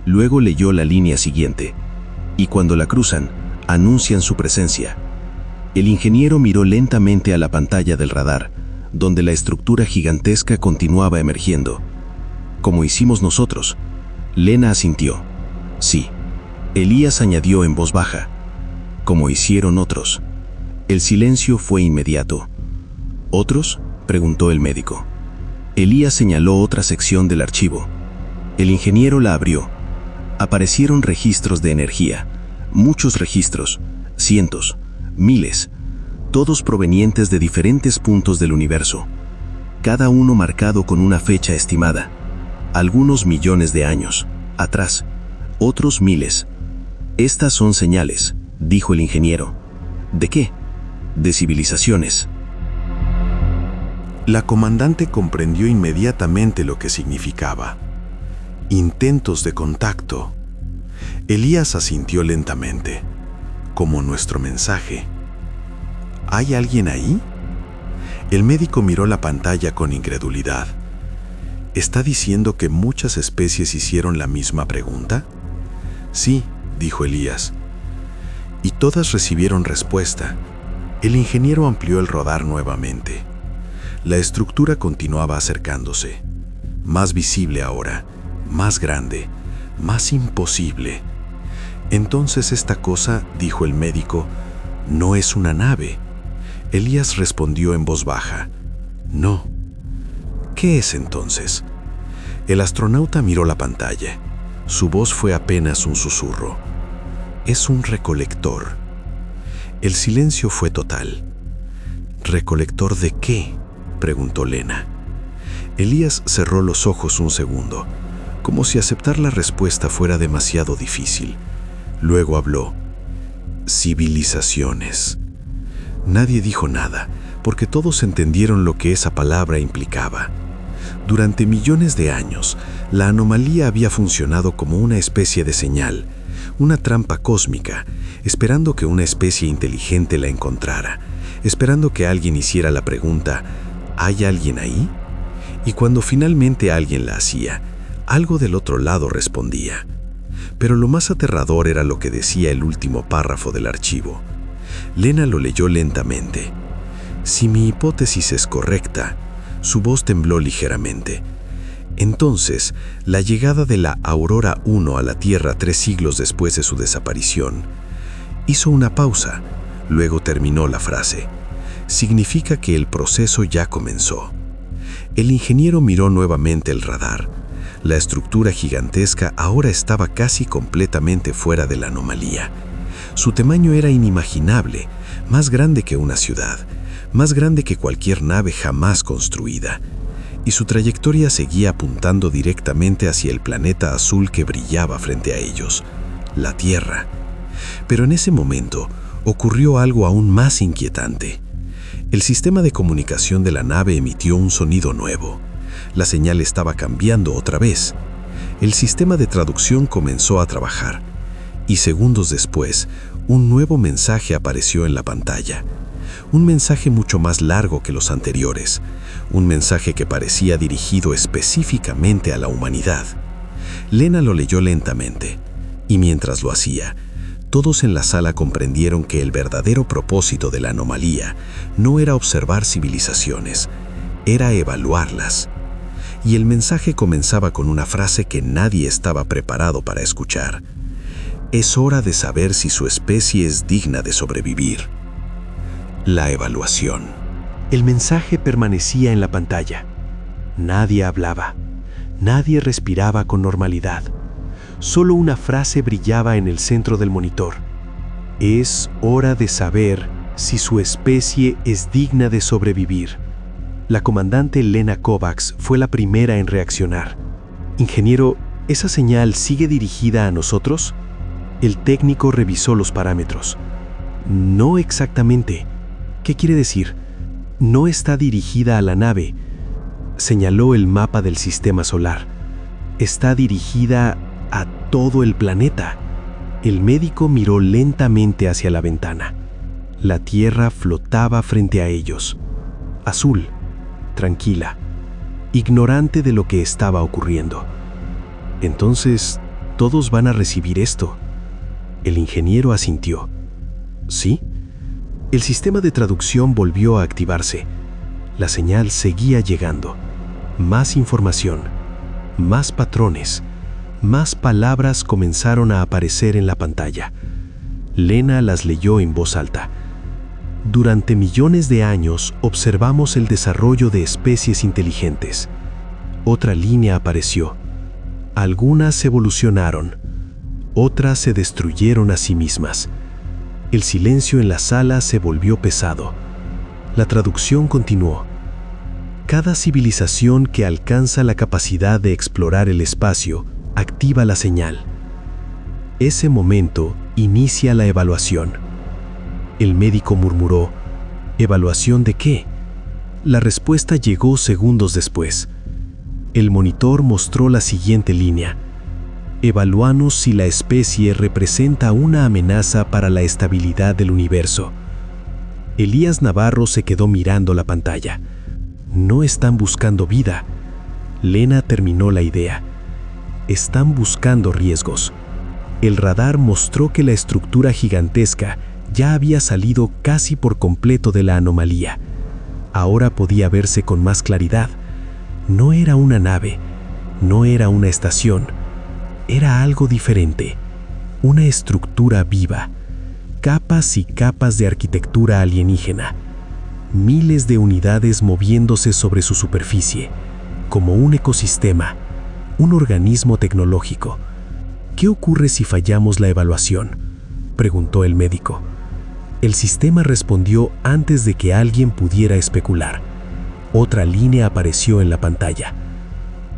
Luego leyó la línea siguiente. Y cuando la cruzan, anuncian su presencia. El ingeniero miró lentamente a la pantalla del radar, donde la estructura gigantesca continuaba emergiendo. Como hicimos nosotros. Lena asintió. Sí. Elías añadió en voz baja. Como hicieron otros. El silencio fue inmediato. ¿Otros?, preguntó el médico. Elías señaló otra sección del archivo. El ingeniero la abrió. Aparecieron registros de energía. Muchos registros. Cientos. Miles. Todos provenientes de diferentes puntos del universo. Cada uno marcado con una fecha estimada. Algunos millones de años atrás. Otros miles. Estas son señales, dijo el ingeniero. ¿De qué? De civilizaciones. La comandante comprendió inmediatamente lo que significaba. Intentos de contacto. Elías asintió lentamente, como nuestro mensaje. ¿Hay alguien ahí? El médico miró la pantalla con incredulidad. ¿Está diciendo que muchas especies hicieron la misma pregunta? Sí, dijo Elías. Y todas recibieron respuesta. El ingeniero amplió el radar nuevamente. La estructura continuaba acercándose. Más visible ahora, más grande, más imposible. Entonces esta cosa, dijo el médico, no es una nave. Elías respondió en voz baja. No. ¿Qué es entonces? El astronauta miró la pantalla. Su voz fue apenas un susurro. Es un recolector. El silencio fue total. ¿Recolector de qué?, preguntó Lena. Elías cerró los ojos un segundo, como si aceptar la respuesta fuera demasiado difícil. Luego habló. Civilizaciones. Nadie dijo nada, porque todos entendieron lo que esa palabra implicaba. Durante millones de años, la anomalía había funcionado como una especie de señal, una trampa cósmica, esperando que una especie inteligente la encontrara, esperando que alguien hiciera la pregunta, ¿hay alguien ahí? Y cuando finalmente alguien la hacía, algo del otro lado respondía. Pero lo más aterrador era lo que decía el último párrafo del archivo. Lena lo leyó lentamente. Si mi hipótesis es correcta, su voz tembló ligeramente. Entonces, la llegada de la Aurora 1 a la Tierra 3 siglos después de su desaparición, hizo una pausa, luego terminó la frase. Significa que el proceso ya comenzó. El ingeniero miró nuevamente el radar. La estructura gigantesca ahora estaba casi completamente fuera de la anomalía. Su tamaño era inimaginable, más grande que una ciudad, más grande que cualquier nave jamás construida. Y su trayectoria seguía apuntando directamente hacia el planeta azul que brillaba frente a ellos, la Tierra. Pero en ese momento ocurrió algo aún más inquietante. El sistema de comunicación de la nave emitió un sonido nuevo. La señal estaba cambiando otra vez. El sistema de traducción comenzó a trabajar. Y segundos después, un nuevo mensaje apareció en la pantalla. Un mensaje mucho más largo que los anteriores. Un mensaje que parecía dirigido específicamente a la humanidad. Lena lo leyó lentamente. Y mientras lo hacía, todos en la sala comprendieron que el verdadero propósito de la anomalía no era observar civilizaciones, era evaluarlas. Y el mensaje comenzaba con una frase que nadie estaba preparado para escuchar. Es hora de saber si su especie es digna de sobrevivir. La evaluación. El mensaje permanecía en la pantalla. Nadie hablaba. Nadie respiraba con normalidad. Solo una frase brillaba en el centro del monitor. Es hora de saber si su especie es digna de sobrevivir. La comandante Lena Kovacs fue la primera en reaccionar. Ingeniero, ¿esa señal sigue dirigida a nosotros? El técnico revisó los parámetros. No exactamente. ¿Qué quiere decir? No está dirigida a la nave. Señaló el mapa del sistema solar. Está dirigida a todo el planeta. El médico miró lentamente hacia la ventana. La Tierra flotaba frente a ellos. Azul, tranquila, ignorante de lo que estaba ocurriendo. Entonces, ¿todos van a recibir esto? El ingeniero asintió. ¿Sí? El sistema de traducción volvió a activarse. La señal seguía llegando. Más información, más patrones, más palabras comenzaron a aparecer en la pantalla. Lena las leyó en voz alta. Durante millones de años observamos el desarrollo de especies inteligentes. Otra línea apareció. Algunas evolucionaron, otras se destruyeron a sí mismas. El silencio en la sala se volvió pesado. La traducción continuó. Cada civilización que alcanza la capacidad de explorar el espacio activa la señal. Ese momento inicia la evaluación. El médico murmuró, ¿evaluación de qué? La respuesta llegó segundos después. El monitor mostró la siguiente línea. Evalúanos si la especie representa una amenaza para la estabilidad del universo. Elías Navarro se quedó mirando la pantalla. No están buscando vida. Lena terminó la idea. Están buscando riesgos. El radar mostró que la estructura gigantesca ya había salido casi por completo de la anomalía. Ahora podía verse con más claridad. No era una nave, no era una estación. Era algo diferente, una estructura viva, capas y capas de arquitectura alienígena, miles de unidades moviéndose sobre su superficie, como un ecosistema, un organismo tecnológico. ¿Qué ocurre si fallamos la evaluación?, preguntó el médico. El sistema respondió antes de que alguien pudiera especular. Otra línea apareció en la pantalla.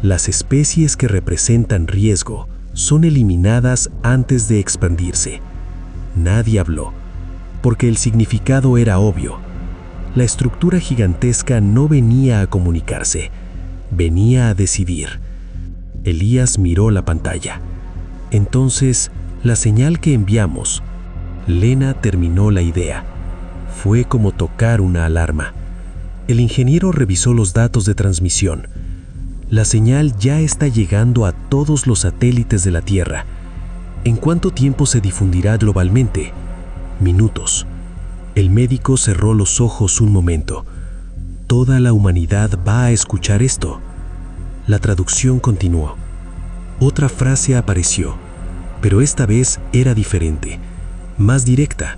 Las especies que representan riesgo son eliminadas antes de expandirse. Nadie habló, porque el significado era obvio. La estructura gigantesca no venía a comunicarse, Venía a decidir. Elías miró la pantalla. Entonces, la señal que enviamos. Lena terminó la idea. Fue como tocar una alarma. El ingeniero revisó los datos de transmisión. La señal ya está llegando a todos los satélites de la Tierra. ¿En cuánto tiempo se difundirá globalmente? Minutos. El médico cerró los ojos un momento. Toda la humanidad va a escuchar esto. La traducción continuó. Otra frase apareció, pero esta vez era diferente, más directa,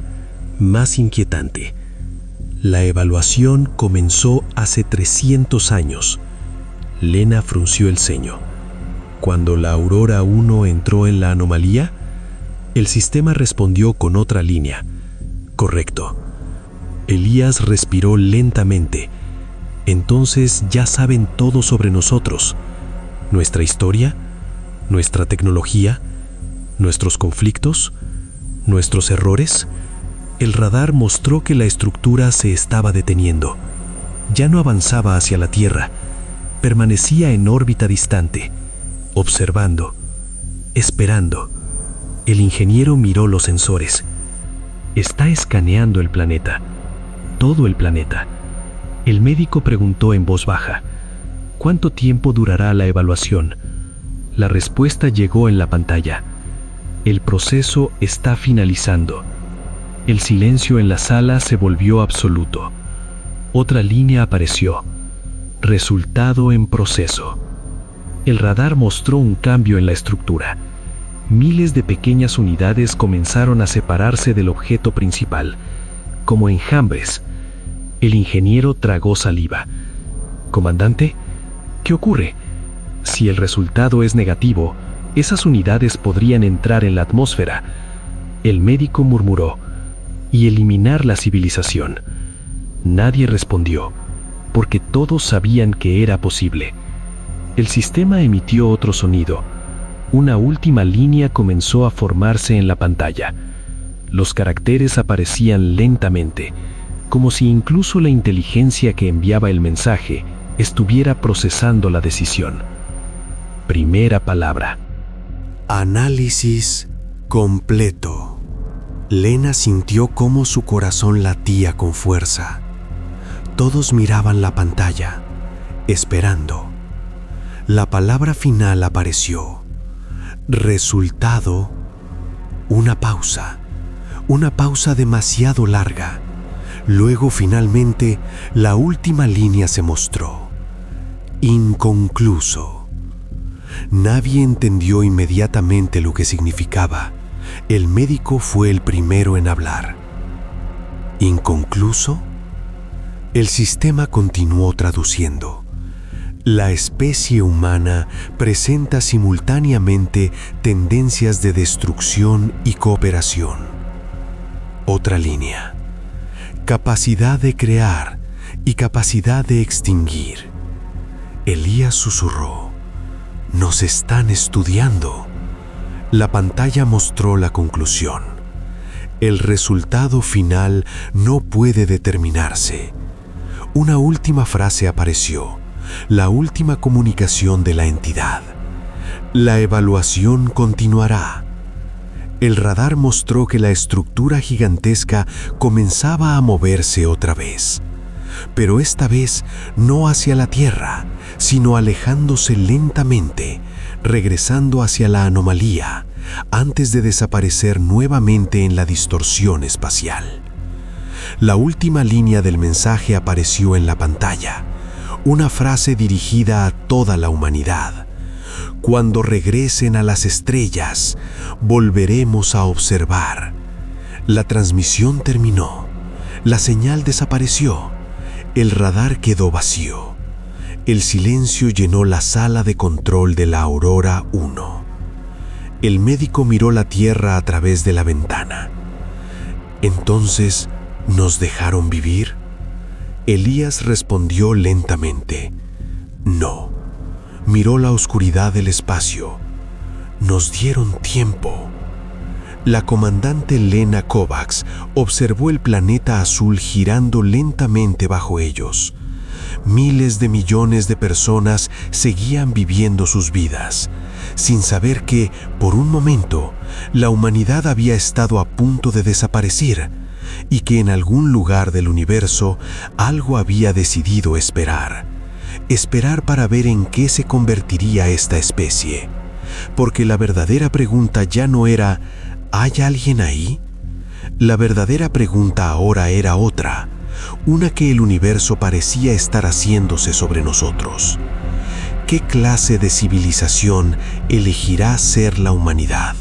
más inquietante. La evaluación comenzó hace 300 años. Lena frunció el ceño. Cuando la Aurora 1 entró en la anomalía, el sistema respondió con otra línea. Correcto. Elías respiró lentamente. Entonces ya saben todo sobre nosotros. Nuestra historia, nuestra tecnología, nuestros conflictos, nuestros errores. El radar mostró que la estructura se estaba deteniendo. Ya no avanzaba hacia la Tierra. Permanecía en órbita distante, observando, esperando. El ingeniero miró los sensores. Está escaneando el planeta, todo el planeta. El médico preguntó en voz baja, ¿cuánto tiempo durará la evaluación? La respuesta llegó en la pantalla. El proceso está finalizando. El silencio en la sala se volvió absoluto. Otra línea apareció. Resultado en proceso. El radar mostró un cambio en la estructura. Miles de pequeñas unidades comenzaron a separarse del objeto principal, como enjambres. El ingeniero tragó saliva. «Comandante, ¿qué ocurre? Si el resultado es negativo, esas unidades podrían entrar en la atmósfera». El médico murmuró, «y eliminar la civilización». Nadie respondió, porque todos sabían que era posible. El sistema emitió otro sonido. Una última línea comenzó a formarse en la pantalla. Los caracteres aparecían lentamente, como si incluso la inteligencia que enviaba el mensaje estuviera procesando la decisión. Primera palabra. Análisis completo. Lena sintió cómo su corazón latía con fuerza. Todos miraban la pantalla, esperando. La palabra final apareció. Resultado. Una pausa demasiado larga. Luego finalmente la última línea se mostró. Inconcluso. Nadie entendió inmediatamente lo que significaba. El médico fue el primero en hablar. ¿Inconcluso? El sistema continuó traduciendo. La especie humana presenta simultáneamente tendencias de destrucción y cooperación. Otra línea. Capacidad de crear y capacidad de extinguir. Elías susurró. Nos están estudiando. La pantalla mostró la conclusión. El resultado final no puede determinarse. Una última frase apareció, la última comunicación de la entidad. La evaluación continuará. El radar mostró que la estructura gigantesca comenzaba a moverse otra vez, pero esta vez no hacia la Tierra, sino alejándose lentamente, regresando hacia la anomalía, antes de desaparecer nuevamente en la distorsión espacial. La última línea del mensaje apareció en la pantalla, una frase dirigida a toda la humanidad. Cuando regresen a las estrellas, volveremos a observar. La transmisión terminó, la señal desapareció, el radar quedó vacío. El silencio llenó la sala de control de la Aurora 1. El médico miró la Tierra a través de la ventana. ¿Entonces nos dejaron vivir? Elías respondió lentamente. No. Miró la oscuridad del espacio. Nos dieron tiempo. La comandante Lena Kovacs observó el planeta azul girando lentamente bajo ellos. miles de millones de personas seguían viviendo sus vidas, sin saber que, por un momento, la humanidad había estado a punto de desaparecer y que en algún lugar del universo algo había decidido esperar. Esperar para ver en qué se convertiría esta especie. Porque la verdadera pregunta ya no era ¿hay alguien ahí? La verdadera pregunta ahora era otra, una que el universo parecía estar haciéndose sobre nosotros. ¿Qué clase de civilización elegirá ser la humanidad?